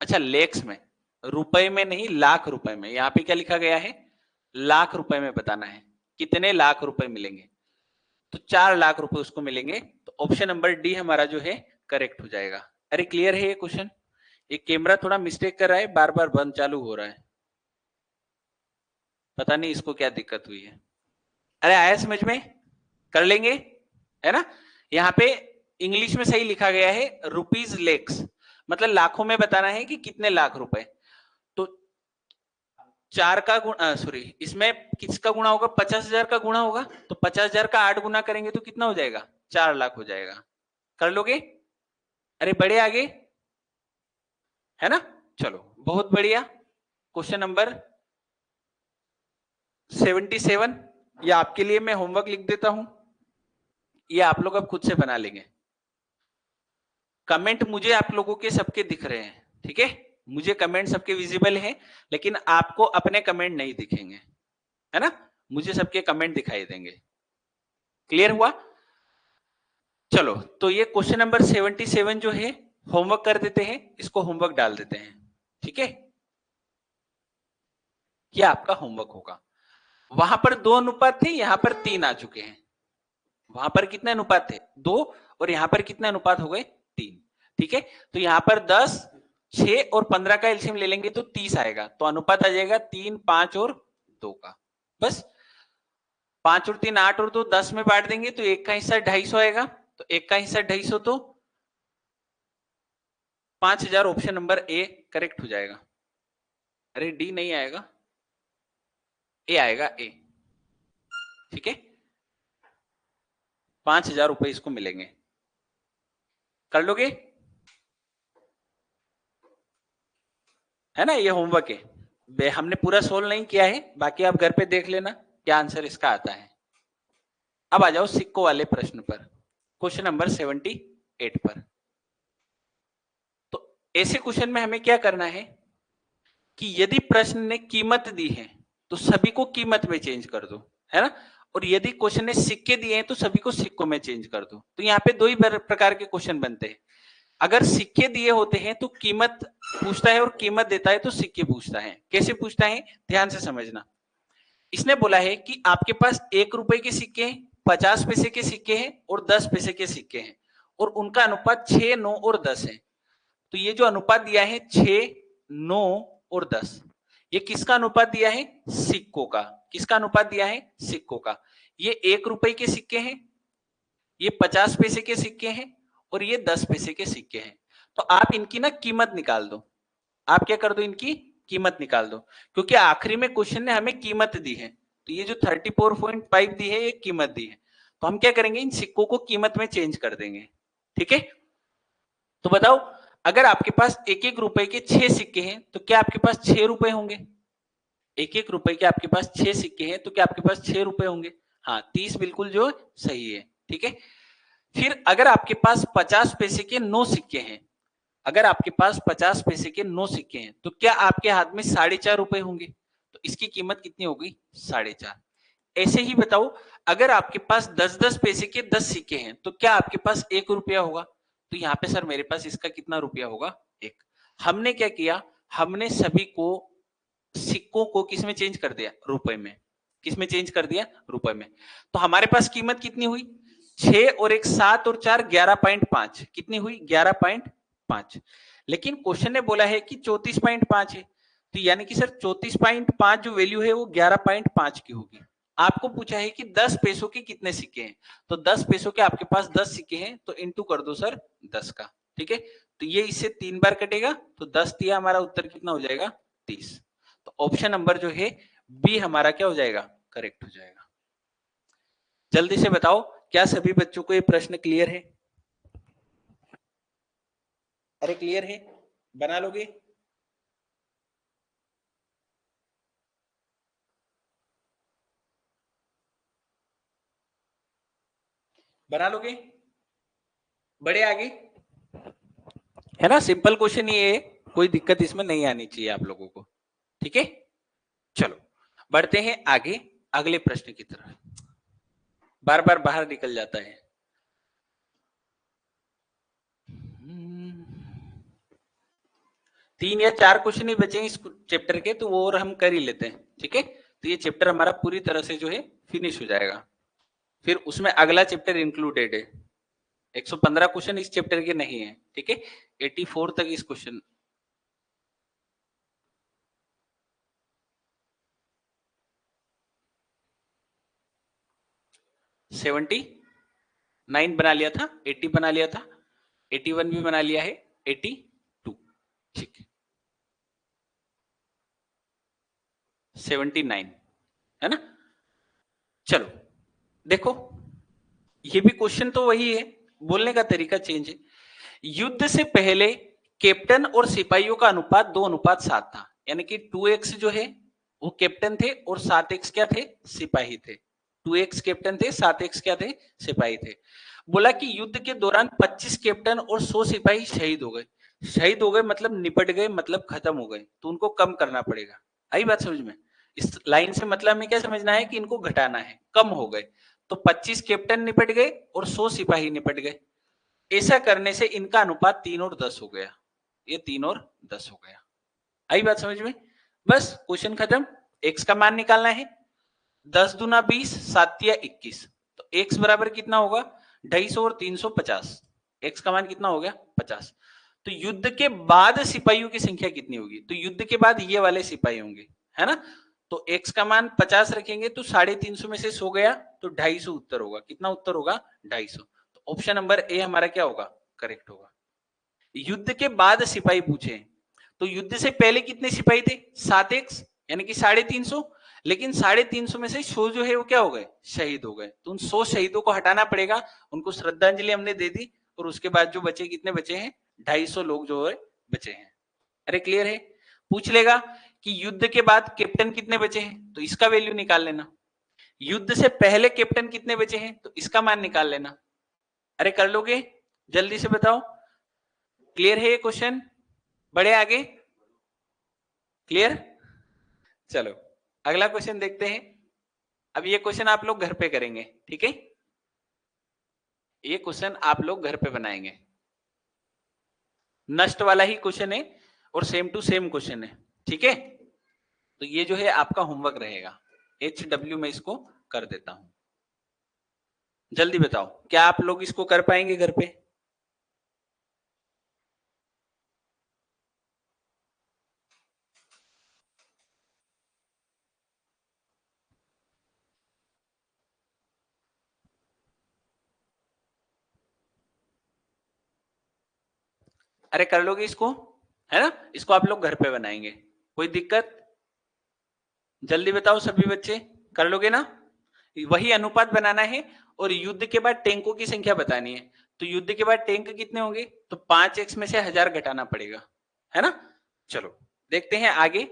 अच्छा लेक्स में, रुपए में नहीं, लाख रुपए में। यहाँ पे क्या लिखा गया है? लाख रुपए में बताना है, कितने लाख रुपए मिलेंगे? तो 4 लाख रुपए उसको मिलेंगे, तो ऑप्शन नंबर डी हमारा जो है करेक्ट हो जाएगा। अरे क्लियर है ये क्वेश्चन? ये कैमरा थोड़ा मिस्टेक कर रहा है, बार बार बंद चालू हो रहा है, पता नहीं इसको क्या दिक्कत हुई है। अरे आया समझ में? कर लेंगे, है ना? यहाँ पे इंग्लिश में सही लिखा गया है रुपीज लेक्स, मतलब लाखों में बताना है कि कितने लाख रुपए। तो 4 का गुणा, सॉरी, इसमें किसका गुणा होगा? 50,000 का गुणा होगा। तो 50,000 का 8 गुना करेंगे तो कितना हो जाएगा? 4 लाख हो जाएगा। कर लोगे? अरे बड़े आगे है ना। चलो बहुत बढ़िया। क्वेश्चन नंबर 77, ये आपके लिए मैं होमवर्क लिख देता हूं, ये आप लोग अब खुद से बना लेंगे। कमेंट मुझे आप लोगों के सबके दिख रहे हैं, ठीक है, मुझे कमेंट सबके विजिबल है, लेकिन आपको अपने कमेंट नहीं दिखेंगे, है ना, मुझे सबके कमेंट दिखाई देंगे। क्लियर हुआ? चलो तो ये क्वेश्चन नंबर 77 जो है होमवर्क कर देते हैं, इसको होमवर्क डाल देते हैं, ठीक है, ये आपका होमवर्क होगा। वहां पर 2 अनुपात थे, यहां पर 3 आ चुके हैं। वहां पर कितने अनुपात थे? 2, और यहां पर कितने अनुपात हो गए? 3। ठीक है, तो यहां पर 10, 6 और 15 का एलसीएम ले लेंगे तो 30 आएगा, तो अनुपात आ जाएगा 3, 5 और 2 का। बस 5 और 3 8 और 2 10 में बांट देंगे तो एक का हिस्सा 250 आएगा, तो एक का हिस्सा 250 तो 5000, ऑप्शन नंबर ए करेक्ट हो जाएगा। अरे डी नहीं आएगा, ए आएगा, ए। ठीक है, 5000 रुपए इसको मिलेंगे। कर लोगे? है ना, ये होमवर्क है, हमने पूरा सोल्व नहीं किया है, बाकी आप घर पे देख लेना क्या आंसर इसका आता है। अब आ जाओ सिक्को वाले प्रश्न पर, क्वेश्चन नंबर 78 पर। तो ऐसे क्वेश्चन में हमें क्या करना है कि यदि प्रश्न ने कीमत दी है तो सभी को कीमत में चेंज कर दो, है ना, और यदि क्वेश्चन ने सिक्के दिए हैं तो सभी को सिक्कों में चेंज कर दो। तो यहाँ पे दो ही प्रकार के क्वेश्चन बनते हैं। अगर सिक्के दिए होते हैं तो कीमत पूछता है, और कीमत देता है तो सिक्के पूछता है। कैसे पूछता है, ध्यान से समझना। इसने बोला है कि आपके पास 1 रुपए के सिक्के हैं, 50 पैसे के सिक्के हैं और 10 पैसे के सिक्के हैं, और उनका अनुपात 6, 9 और 10 है। तो ये जो अनुपात दिया है 6, 9 और 10, ये किसका अनुपात दिया है? सिक्कों का। किसका अनुपात दिया है? सिक्कों का। ये 1 रुपए के सिक्के हैं, ये 50 पैसे के सिक्के हैं, और ये 10 पैसे के सिक्के हैं। तो आप इनकी ना कीमत निकाल दो। आप क्या कर दो, इनकी कीमत निकाल दो, क्योंकि आखिरी में क्वेश्चन ने हमें कीमत दी है। तो ये जो 34.5 दी है, ये कीमत दी है। तो हम क्या करेंगे, इन सिक्कों को कीमत में चेंज कर देंगे। ठीक है, तो बताओ, अगर आपके पास 1-1 रुपए के 6 सिक्के हैं तो क्या आपके पास 6 रुपए होंगे? 1-1 रुपए के आपके पास 6 सिक्के हैं तो क्या आपके पास 6 रुपए होंगे? हाँ, 30 बिल्कुल जो सही है। ठीक है, फिर अगर आपके पास 50 पैसे के 9 सिक्के हैं, अगर आपके पास 50 पैसे के 9 सिक्के हैं तो क्या आपके हाथ में 4.5 रुपए होंगे? तो इसकी कीमत कितनी होगी? 4.5। ऐसे ही बताओ, अगर आपके पास 10-10 पैसे के 10 सिक्के हैं तो क्या आपके पास 1 रुपया होगा? तो यहाँ पे सर मेरे पास इसका कितना रुपया होगा? 1। हमने क्या किया, हमने सभी को सिक्कों को किस में चेंज कर दिया? रुपए में। किस में चेंज कर दिया? रुपए में। तो हमारे पास कीमत कितनी हुई? 6 और 1 7 और 4 11.5, कितनी हुई? 11.5। लेकिन क्वेश्चन ने बोला है कि 34.5 है, तो यानी कि सर 34.5 जो वैल्यू है वो 11.5 की होगी। आपको पूछा है कि 10 पैसों के कितने सिक्के हैं, तो 10 पैसों के आपके पास 10 सिक्के हैं, तो इंटू कर दो सर 10 का। ठीक है, तो ये इससे 3 बार कटेगा, तो 10 दिया, हमारा उत्तर कितना हो जाएगा? 30। तो ऑप्शन नंबर जो है बी हमारा क्या हो जाएगा? करेक्ट हो जाएगा। जल्दी से बताओ, क्या सभी बच्चों को ये प्रश्न क्लियर है? अरे क्लियर है, बना लोगे? बना लोगे? बड़े आगे है ना, सिंपल क्वेश्चन ये है, कोई दिक्कत इसमें नहीं आनी चाहिए आप लोगों को। ठीक है, चलो बढ़ते हैं आगे अगले प्रश्न की तरफ। बार बार बाहर निकल जाता है। 3 या 4 क्वेश्चन ही बचे इस चैप्टर के, तो वो और हम कर ही लेते हैं। ठीक है, तो ये चैप्टर हमारा पूरी तरह से जो है फिनिश हो जाएगा, फिर उसमें अगला चैप्टर इंक्लूडेड है। 115 क्वेश्चन इस चैप्टर के नहीं है। ठीक है, 84 तक इस क्वेश्चन 79 बना लिया था, 80 बना लिया था, 81 भी बना लिया है, 82। ठीक है, 79, है ना। चलो देखो, ये भी क्वेश्चन तो वही है, बोलने का तरीका चेंज है। युद्ध से पहले कैप्टन और सिपाहियों का अनुपात 2:7 था, यानी कि 2x जो है वो कैप्टन थे और 7x क्या थे, सिपाही थे। 2x कैप्टन थे, 7x क्या थे, सिपाही थे। बोला कि युद्ध के दौरान 25 कैप्टन और 100 सिपाही शहीद हो गए। शहीद हो गए मतलब निपट गए, मतलब खत्म हो गए, तो उनको कम करना पड़ेगा। आई बात समझ में। इस लाइन से मतलब में क्या समझना है कि इनको घटाना है, कम हो गए। तो 25 कैप्टन निपट गए और 100 सिपाही निपट गए। ऐसा करने से इनका अनुपात 3 और 10 हो गया। ये 3 और 10 हो गया। आई बात समझ में। बस क्वेश्चन खत्म। एक्स का मान निकालना है। 10 दूना 20, 7 या 21। तो एक्स बराबर कितना होगा, 250 और 350। एक्स का मान कितना हो गया, 50। तो युद्ध के बाद सिपाहियों की संख्या कितनी होगी, तो युद्ध के बाद ये वाले सिपाही होंगे, है ना। तो एक्स का मान 50 रखेंगे तो 350 में से 100 गया तो 250 उत्तर होगा। कितना उत्तर होगा, 250। तो ऑप्शन नंबर ए हमारा क्या होगा, करेक्ट होगा। युद्ध के बाद सिपाही पूछे, तो युद्ध से पहले कितने सिपाही थे, 7x, यानी कि 350। लेकिन 350 में से 100 जो है वो क्या हो गए, शहीद हो गए। तो उन 100 शहीदों को हटाना पड़ेगा, उनको श्रद्धांजलि हमने दे दी। और उसके बाद जो बचे, कितने बचे हैं, 250 लोग जो है बचे हैं। अरे क्लियर है। पूछ लेगा कि युद्ध के बाद कैप्टन कितने बचे हैं, तो इसका वैल्यू निकाल लेना। युद्ध से पहले कैप्टन कितने बचे हैं, तो इसका मान निकाल लेना। अरे कर लोगे, जल्दी से बताओ। क्लियर है ये क्वेश्चन, बढ़े आगे, क्लियर। चलो अगला क्वेश्चन देखते हैं। अब ये क्वेश्चन आप लोग घर पे करेंगे, ठीक है। ये क्वेश्चन आप लोग घर पे बनाएंगे। नष्ट वाला ही क्वेश्चन है और सेम टू सेम क्वेश्चन है, ठीक है। तो ये जो है आपका होमवर्क रहेगा। HW में इसको कर देता हूं। जल्दी बताओ, क्या आप लोग इसको कर पाएंगे घर पे। अरे कर लोगे इसको, है ना। इसको आप लोग घर पे बनाएंगे, कोई दिक्कत। जल्दी बताओ सभी बच्चे, कर लोगे ना। वही अनुपात बनाना है और युद्ध के बाद टैंकों की संख्या बतानी है। तो युद्ध के बाद टैंक कितने होंगे, तो 5x में से 1000 घटाना पड़ेगा, है ना। चलो देखते हैं आगे।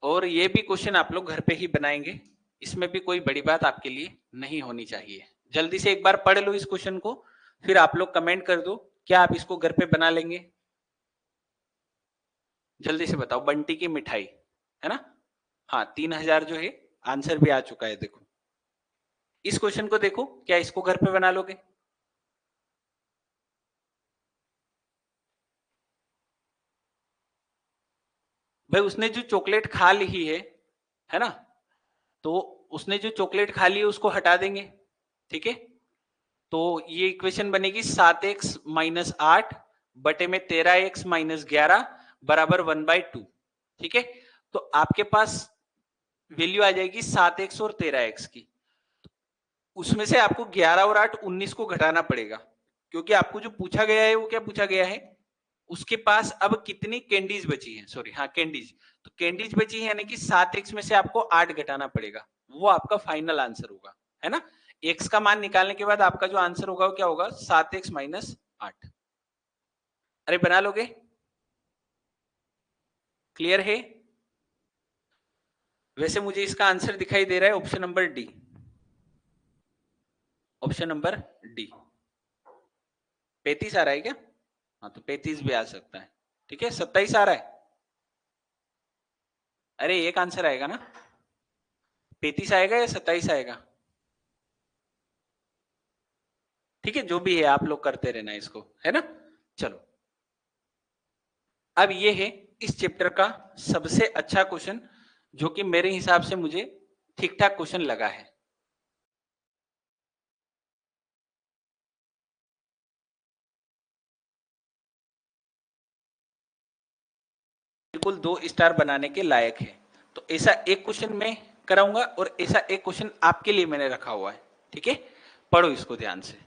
और ये भी क्वेश्चन आप लोग घर पे ही बनाएंगे, इसमें भी कोई बड़ी बात आपके लिए नहीं होनी चाहिए। जल्दी से एक बार पढ़ लो इस क्वेश्चन को, फिर आप लोग कमेंट कर दो क्या आप इसको घर पे बना लेंगे। जल्दी से बताओ, बंटी की मिठाई, है ना। हाँ 3000 जो है आंसर भी आ चुका है। देखो इस क्वेश्चन को देखो, क्या इसको घर पे बना लोगे। भाई उसने जो चॉकलेट खा ली है ना, तो उसने जो चॉकलेट खा ली है उसको हटा देंगे, ठीक है। तो ये इक्वेशन बनेगी 7x माइनस 8 बटे में 13x माइनस 11 बराबर 1/2, ठीक है। तो आपके पास वैल्यू आ जाएगी 7x और 13x की। उसमें से आपको 11 और 8 19 को घटाना पड़ेगा, क्योंकि आपको जो पूछा गया है वो क्या पूछा गया है, उसके पास अब कितनी कैंडीज बची है, सॉरी हाँ कैंडीज। तो कैंडीज बची है यानी कि 7x में से आपको 8 घटाना पड़ेगा, वो आपका फाइनल आंसर होगा, है ना। x का मान निकालने के बाद आपका जो आंसर होगा वो क्या होगा, 7x माइनस 8। अरे बना लोगे, क्लियर है। वैसे मुझे इसका आंसर दिखाई दे रहा है option number D. Option number D 35 आ रहा है क्या, हाँ तो 35 भी आ सकता है, ठीक है। 27 आ रहा है, अरे एक आंसर आएगा ना, 35 आएगा या 27 आएगा, ठीक है। जो भी है आप लोग करते रहना इसको, है ना। चलो अब ये है इस चैप्टर का सबसे अच्छा क्वेश्चन, जो कि मेरे हिसाब से मुझे ठीक ठाक क्वेश्चन लगा है। बिल्कुल 2 स्टार बनाने के लायक है। तो ऐसा एक क्वेश्चन मैं कराऊंगा और ऐसा एक क्वेश्चन आपके लिए मैंने रखा हुआ है, ठीक है। पढ़ो इसको ध्यान से।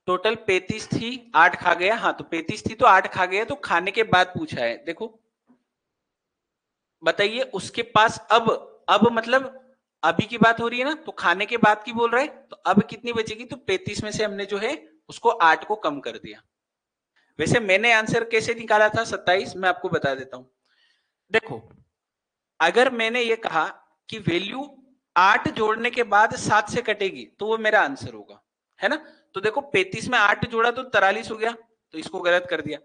टोटल 35 थी, 8 खा गया, हाँ तो 35 थी तो 8 खा गया, तो खाने के बाद पूछा है, देखो बताइए उसके पास अब मतलब अभी की बात हो रही है ना, तो खाने के बाद की बोल रहे हैं, तो अब कितनी बचेगी, तो 35 में से हमने जो है उसको 8 को कम कर दिया। वैसे मैंने आंसर कैसे निकाला था 27, मैं आपको बता देता हूं। देखो, अगर मैंने ये कहा कि वैल्यू 8 जोड़ने के बाद 7 से कटेगी, तो वो मेरा आंसर होगा, है ना। तो देखो 35 में 8 जोड़ा तो 43 हो गया, तो इसको गलत कर दिया।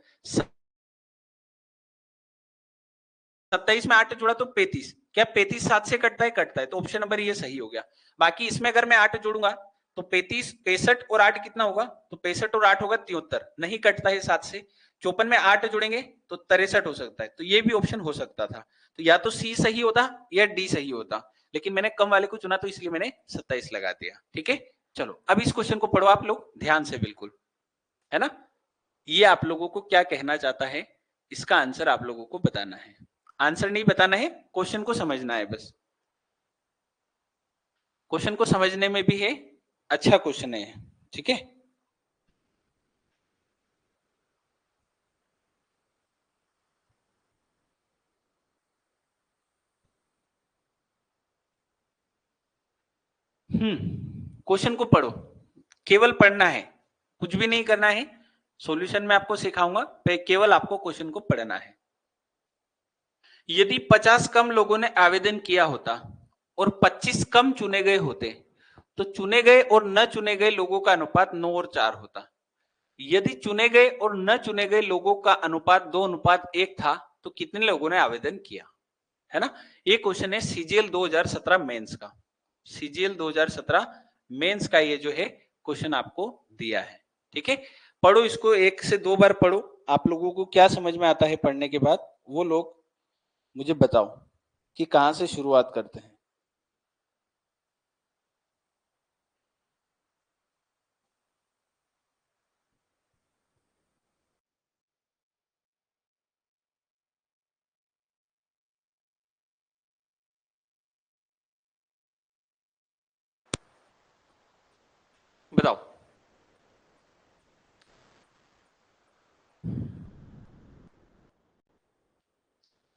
27 में 8 जोड़ा तो 35, क्या 35 7 से कटता है, कटता है, तो ऑप्शन नंबर ये सही हो गया। बाकी इसमें अगर मैं 8 जोड़ूंगा तो 35 65 और 8 कितना होगा, तो 65 और 8 होगा 73, नहीं कटता है 7 से। 54 में 8 जोड़ेंगे तो 63 हो सकता है, तो ये भी ऑप्शन हो सकता था। तो या तो सी सही होता या डी सही होता, लेकिन मैंने कम वाले को चुना तो इसलिए मैंने 27 लगा दिया। ठीक है, चलो अब इस क्वेश्चन को पढ़ो आप लोग ध्यान से, बिल्कुल, है ना। ये आप लोगों को क्या कहना चाहता है, इसका आंसर आप लोगों को बताना है। आंसर नहीं बताना है, क्वेश्चन को समझना है बस। क्वेश्चन को समझने में भी है, अच्छा क्वेश्चन है, ठीक है। क्वेश्चन को पढ़ो, केवल पढ़ना है, कुछ भी नहीं करना है। सॉल्यूशन में आपको सिखाऊंगा, केवल आपको क्वेश्चन को पढ़ना है। यदि 50 कम लोगों ने आवेदन किया होता और 25 कम चुने गए होते, तो चुने गए और न चुने गए लोगों का अनुपात 9 और 4 होता। यदि चुने गए और न चुने गए लोगों का अनुपात 2:1 था, तो कितने लोगों ने आवेदन किया, है ना। ये क्वेश्चन है सीजीएल 2017 मेंस का। सीजीएल 2017 मेंस का ये जो है क्वेश्चन आपको दिया है, ठीक है। पढ़ो इसको, 1 से 2 बार पढ़ो। आप लोगों को क्या समझ में आता है पढ़ने के बाद, वो लोग मुझे बताओ कि कहां से शुरुआत करते हैं। बताओ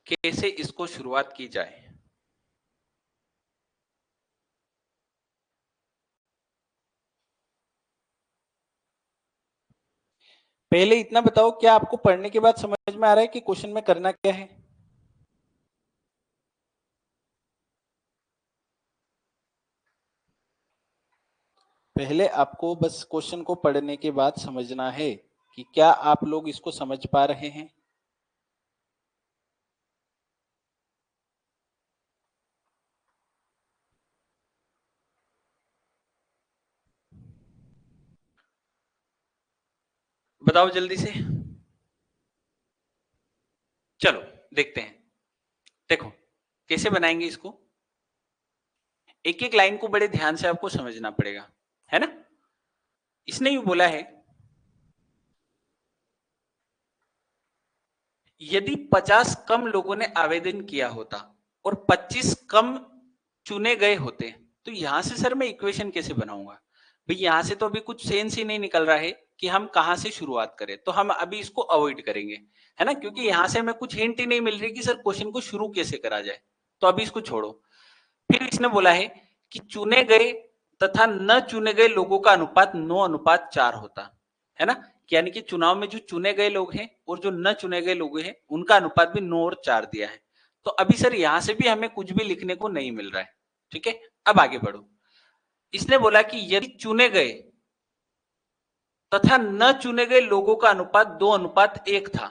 कैसे इसको शुरुआत की जाए। पहले इतना बताओ, क्या आपको पढ़ने के बाद समझ में आ रहा है कि क्वेश्चन में करना क्या है। पहले आपको बस क्वेश्चन को पढ़ने के बाद समझना है कि क्या आप लोग इसको समझ पा रहे हैं। बताओ जल्दी से। चलो देखते हैं। देखो कैसे बनाएंगे इसको, एक एक लाइन को बड़े ध्यान से आपको समझना पड़ेगा, है ना। इसने भी बोला है यदि 50 कम लोगों ने आवेदन किया होता और 25 कम चुने गए होते, तो यहां से सर मैं इक्वेशन कैसे बनाऊंगा। भाई यहां से तो अभी कुछ सेंस ही नहीं निकल रहा है कि हम कहां से शुरुआत करें, तो हम अभी इसको अवॉइड करेंगे, है ना, क्योंकि यहां से हमें कुछ हिंट ही नहीं मिल रही कि सर क्वेश्चन को शुरू कैसे करा जाए, तो अभी इसको छोड़ो। फिर इसने बोला है कि चुने गए तथा न चुने गए लोगों का अनुपात 9:4 होता, है ना। यानी कि चुनाव में जो चुने गए लोग हैं और जो न चुने गए लोग हैं उनका अनुपात भी 9 और 4 दिया है। तो अभी सर यहां से भी हमें कुछ भी लिखने को नहीं मिल रहा है, ठीक है। अब आगे बढ़ो। इसने बोला कि यदि चुने गए तथा न चुने गए लोगों का अनुपात 2:1 था।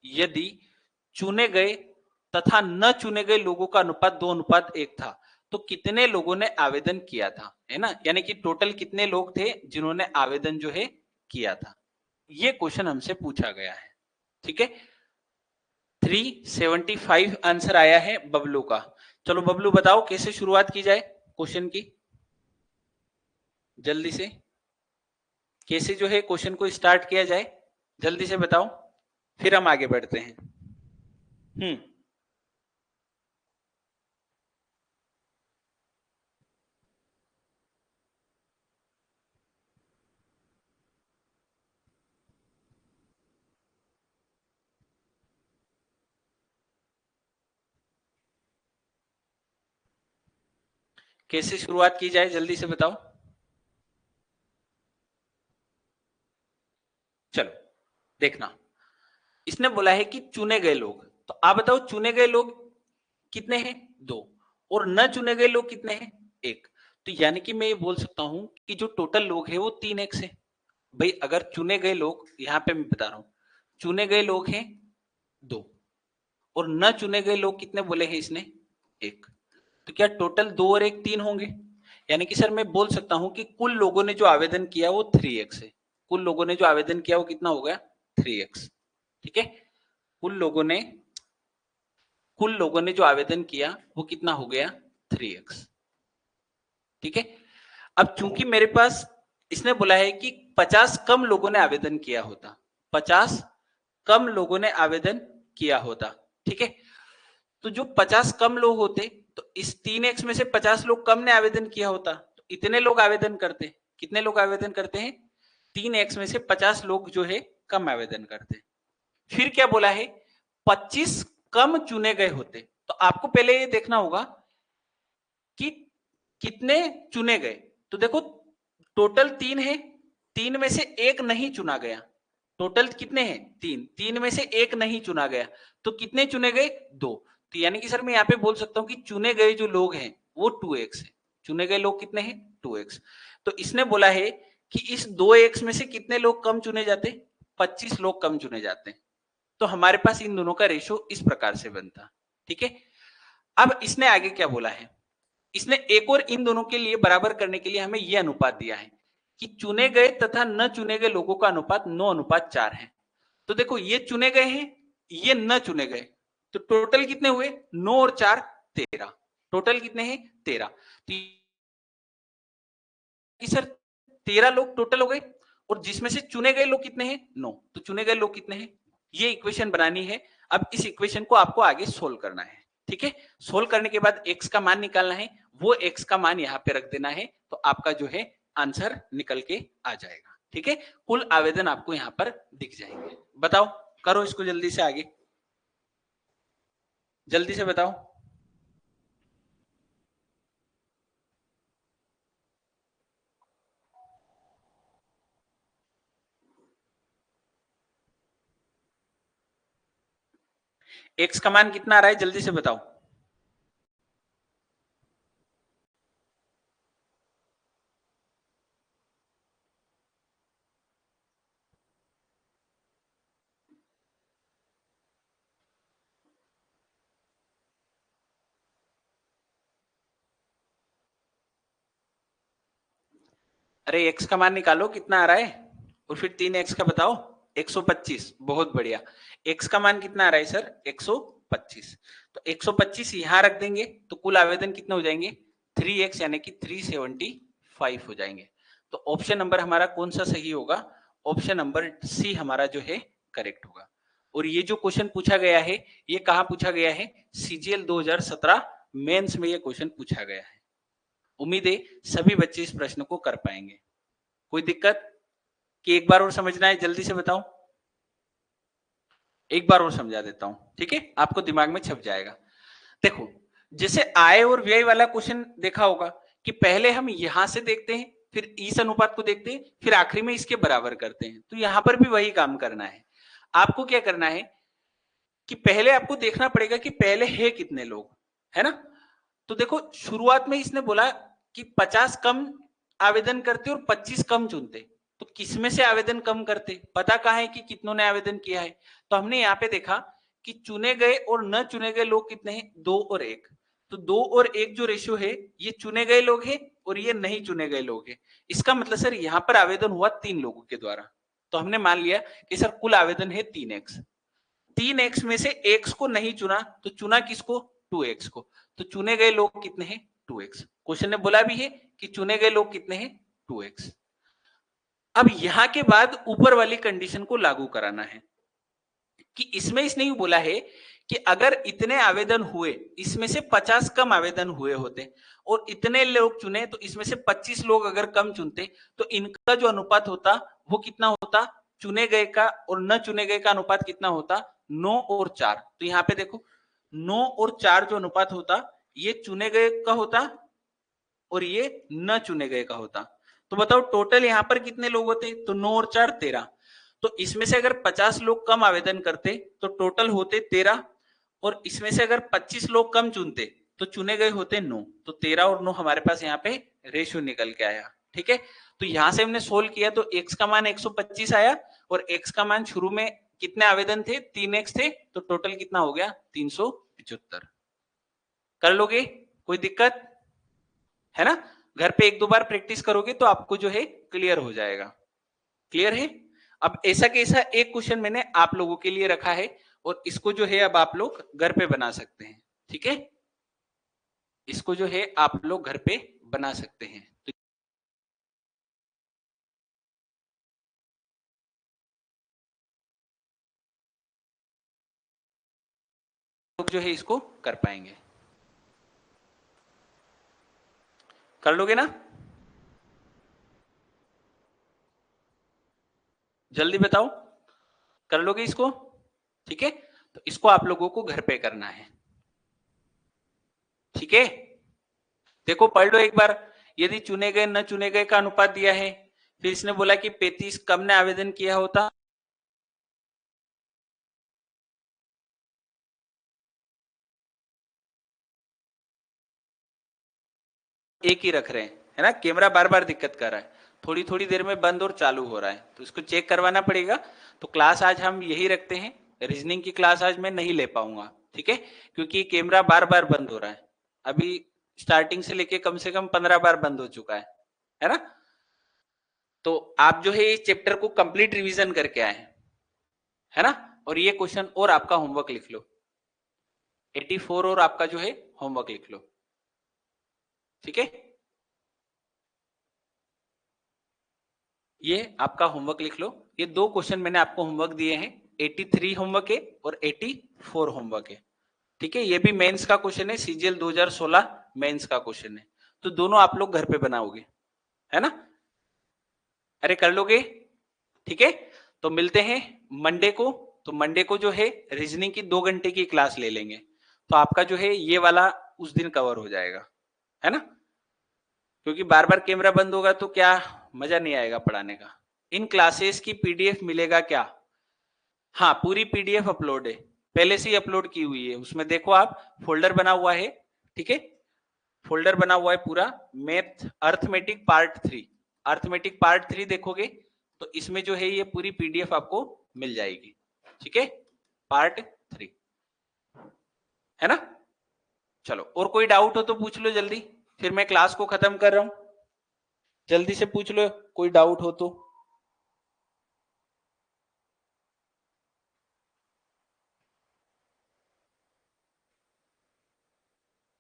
यदि चुने गए तथा न चुने गए लोगों का अनुपात 2:1 था, तो कितने लोगों ने आवेदन किया था, है ना, यानी कि टोटल कितने लोग थे जिन्होंने आवेदन जो है किया था। ये क्वेश्चन हमसे पूछा गया है, ठीक है। 375 आंसर आया है बबलू का। चलो बबलू बताओ कैसे शुरुआत की जाए क्वेश्चन की, जल्दी से, कैसे जो है क्वेश्चन को स्टार्ट किया जाए, जल्दी से बताओ, फिर हम आगे बढ़ते हैं। हम्म कैसे शुरुआत की जाए जल्दी से बताओ। चलो देखना, इसने बोला है कि चुने गए लोग, तो आप बताओ चुने गए लोग कितने हैं? 2। और न चुने गए लोग कितने हैं? 1। तो यानी कि मैं ये बोल सकता हूं कि जो टोटल लोग हैं वो 3x है। भाई अगर चुने गए लोग, यहां पे मैं बता रहा हूं, चुने गए लोग हैं 2 और न चुने गए लोग कितने बोले हैं इसने? 1। तो क्या टोटल 2 और 1 3 होंगे? यानी कि सर मैं बोल सकता हूं कि कुल लोगों ने जो आवेदन किया वो 3x है। कुल लोगों ने जो आवेदन किया वो कितना हो गया? 3x। ठीक है, कुल लोगों ने जो आवेदन किया वो कितना हो गया? 3x। ठीक है, अब चूंकि मेरे पास, इसने बोला है कि 50 कम लोगों ने आवेदन किया होता, 50 कम लोगों ने आवेदन किया होता। ठीक है, तो जो 50 कम लोग होते, तो इस 3x में से 50 लोग कम ने आवेदन किया होता, तो इतने लोग आवेदन करते। कितने लोग आवेदन करते हैं? 3x में से 50 लोग जो है कम आवेदन करते। फिर क्या बोला है? 25 कम चुने गए होते। तो आपको पहले ये देखना होगा कि कितने चुने गए। तो देखो टोटल 3 है, 3 में से एक नहीं चुना गया। टोटल कितने हैं? 3, 3 में से एक नहीं चुना गया, तो कितने चुने गए? 2। तो यानी कि सर मैं यहाँ पे बोल सकता हूँ कि चुने गए जो लोग हैं वो 2x है। चुने गए लोग कितने हैं? 2x। तो इसने बोला है कि इस 2x में से कितने लोग कम चुने जाते? 25 लोग कम चुने जाते। तो हमारे पास इन दोनों का रेशो इस प्रकार से बनता। ठीक है, अब इसने आगे क्या बोला है? इसने एक और इन दोनों के लिए बराबर करने के लिए हमें यह अनुपात दिया है कि चुने गए तथा न चुने गए लोगों का अनुपात 9:4 है। तो देखो ये चुने गए हैं, ये न चुने गए, तो टोटल कितने हुए? 9 और 4 13। टोटल कितने हैं? 13। तो सर 13 लोग टोटल हो गए, और जिसमें से चुने गए लोग कितने हैं? 9। तो चुने गए लोग कितने हैं? ये इक्वेशन बनानी है। अब इस इक्वेशन को आपको आगे सोल्व करना है। ठीक है, सोल्व करने के बाद x का मान निकालना है, वो x का मान यहाँ पे रख देना है, तो आपका जो है आंसर निकल के आ जाएगा। ठीक है, कुल आवेदन आपको यहाँ पर दिख जाएंगे। बताओ, करो इसको जल्दी से आगे, जल्दी से बताओ। x का मान कितना आ रहा है जल्दी से बताओ। अरे x का मान निकालो कितना आ रहा है, और फिर 3x का बताओ। 125, बहुत बढ़िया। x का मान कितना आ रहा है सर? 125। तो 125 यहां रख देंगे तो कुल आवेदन कितने हो जाएंगे? 3x यानी कि 375 हो जाएंगे। तो ऑप्शन नंबर हमारा कौन सा सही होगा? ऑप्शन नंबर सी हमारा जो है करेक्ट होगा। और ये जो क्वेश्चन पूछा गया है, ये कहाँ पूछा गया है? CGL 2017 मेंस में ये क्वेश्चन पूछा गया है। उम्मीद है सभी बच्चे इस प्रश्न को कर पाएंगे। कोई दिक्कत कि एक बार और समझना है? जल्दी से बताओ, एक बार और समझा देता हूं, ठीक है, आपको दिमाग में छप जाएगा। देखो, जैसे आय और व्यय वाला क्वेश्चन देखा होगा कि पहले हम यहां से देखते हैं, फिर इस अनुपात को देखते हैं, फिर आखिरी में इसके बराबर करते हैं। तो यहां पर भी वही काम करना है। आपको क्या करना है कि पहले आपको देखना पड़ेगा कि पहले है कितने लोग, है ना। तो देखो शुरुआत में इसने बोला कि 50 कम आवेदन करते और 25 कम चुनते। तो किसमें से आवेदन कम करते? पता कहाँ है कि कितनों ने आवेदन किया है? तो हमने यहाँ पे देखा कि चुने गए और न चुने गए लोग कितने हैं? 2 और 1। तो 2 और 1 जो रेशियो है, ये चुने गए लोग हैं और ये नहीं चुने गए लोग हैं। इसका मतलब सर यहाँ पर आवेदन हुआ 3 लोगों के द्वारा। तो हमने मान लिया कि सर कुल आवेदन है 3x। 3x में से x को नहीं चुना, तो चुना किसको? 2x को। तो चुने गए लोग कितने हैं? 2x। क्वेश्चन ने बोला भी है कि चुने गए लोग कितने हैं? 2x। अब यहां के बाद ऊपर वाली कंडीशन को लागू कराना है कि इसमें इसने यूं बोला है कि अगर इतने आवेदन हुए, इसमें से 50 कम आवेदन हुए होते और इतने लोग चुने, तो इसमें से 25 लोग अगर कम चुनते, तो इनका जो अनुपात होता वो कितना होता? चुने गए का और न चुने गए का अनुपात कितना होता? 9 और 4। तो यहाँ पे देखो 9 और 4 जो अनुपात होता, ये चुने गए का होता और ये न चुने गए का होता, तो बताओ टोटल यहाँ पर कितने लोग होते? तो 9 और 4 13। तो इसमें से अगर 50 लोग कम आवेदन करते तो टोटल होते 13, और इसमें से अगर 25 लोग कम चुनते तो चुने गए होते 9। तो 13 और 9 हमारे पास यहाँ पे रेशियो निकल के आया। ठीक है, तो यहां से हमने सोल्व किया तो x का मान 125 आया, और x का मान शुरू में कितने आवेदन थे? 3x थे, तो टोटल कितना हो गया? 375। कर लोगे? कोई दिक्कत है ना? घर पे एक दो बार प्रैक्टिस करोगे तो आपको जो है क्लियर हो जाएगा। क्लियर है? अब ऐसा कैसा एक क्वेश्चन मैंने आप लोगों के लिए रखा है, और इसको जो है अब आप लोग घर पे बना सकते हैं। ठीक है, इसको जो है आप लोग घर पे बना सकते हैं। तो जो है इसको कर पाएंगे। कर लोगे ना? जल्दी बताओ, कर लोगे इसको? ठीक है, तो इसको आप लोगों को घर पे करना है। ठीक है, देखो पढ़ लो एक बार। यदि चुने गए न चुने गए का अनुपात दिया है, फिर इसने बोला कि 35 कम ने आवेदन किया होता, एक ही रख रहे हैं, है ना? कैमरा बार बार दिक्कत कर रहा है, थोड़ी थोड़ी देर में बंद और चालू हो रहा है, तो इसको चेक करवाना पड़ेगा। तो क्लास आज हम यही रखते हैं, रीजनिंग की क्लास आज मैं नहीं ले पाऊंगा। ठीक है, क्योंकि कैमरा बार बार बंद हो रहा है, अभी स्टार्टिंग से लेके कम से कम 15 बार बंद हो चुका है ना? तो आप जो है इस चैप्टर को कंप्लीट रिवीजन करके आए, है ना? और ये क्वेश्चन और आपका होमवर्क लिख लो, 84 और आपका जो है होमवर्क लिख लो। ठीक है, ये आपका होमवर्क लिख लो। ये दो क्वेश्चन मैंने आपको होमवर्क दिए हैं, 83 होमवर्क है और 84 होमवर्क है। ठीक है, ये भी मेंस का क्वेश्चन है, सीजीएल 2016 मेंस का क्वेश्चन है, तो दोनों आप लोग घर पे बनाओगे, है ना? अरे कर लोगे? ठीक है, तो मिलते हैं मंडे को। तो मंडे को जो है रीजनिंग की 2 घंटे की क्लास ले लेंगे, तो आपका जो है ये वाला उस दिन कवर हो जाएगा, है ना? क्योंकि बार बार कैमरा बंद होगा तो क्या मजा नहीं आएगा पढ़ाने का। इन क्लासेस की पीडीएफ मिलेगा क्या? हाँ, पूरी पीडीएफ अपलोड है, पहले से ही अपलोड की हुई है, उसमें देखो आप फोल्डर बना हुआ है। ठीक है, फोल्डर बना हुआ है पूरा, math arithmetic part 3। Arithmetic part 3 देखोगे तो इसमें जो है ये पूरी पीडीएफ आपको मिल जाएगी। ठीक है, पार्ट 3, है ना? चलो, और कोई डाउट हो तो पूछ लो जल्दी, फिर मैं क्लास को खत्म कर रहा हूं। जल्दी से पूछ लो, कोई डाउट हो तो।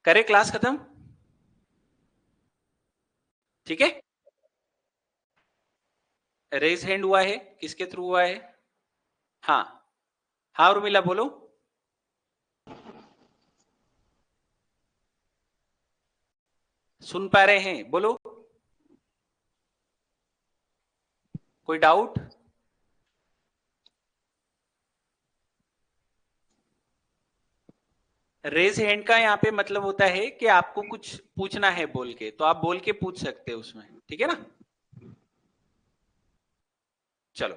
करे क्लास खत्म? ठीक है, रेज हैंड हुआ है, किसके थ्रू हुआ है? हाँ हाँ, उर्मिला बोलो। सुन पा रहे हैं, बोलो। कोई डाउट? रेज हैंड का यहाँ पे मतलब होता है कि आपको कुछ पूछना है बोल के, तो आप बोल के पूछ सकते हो उसमें। ठीक है ना? चलो।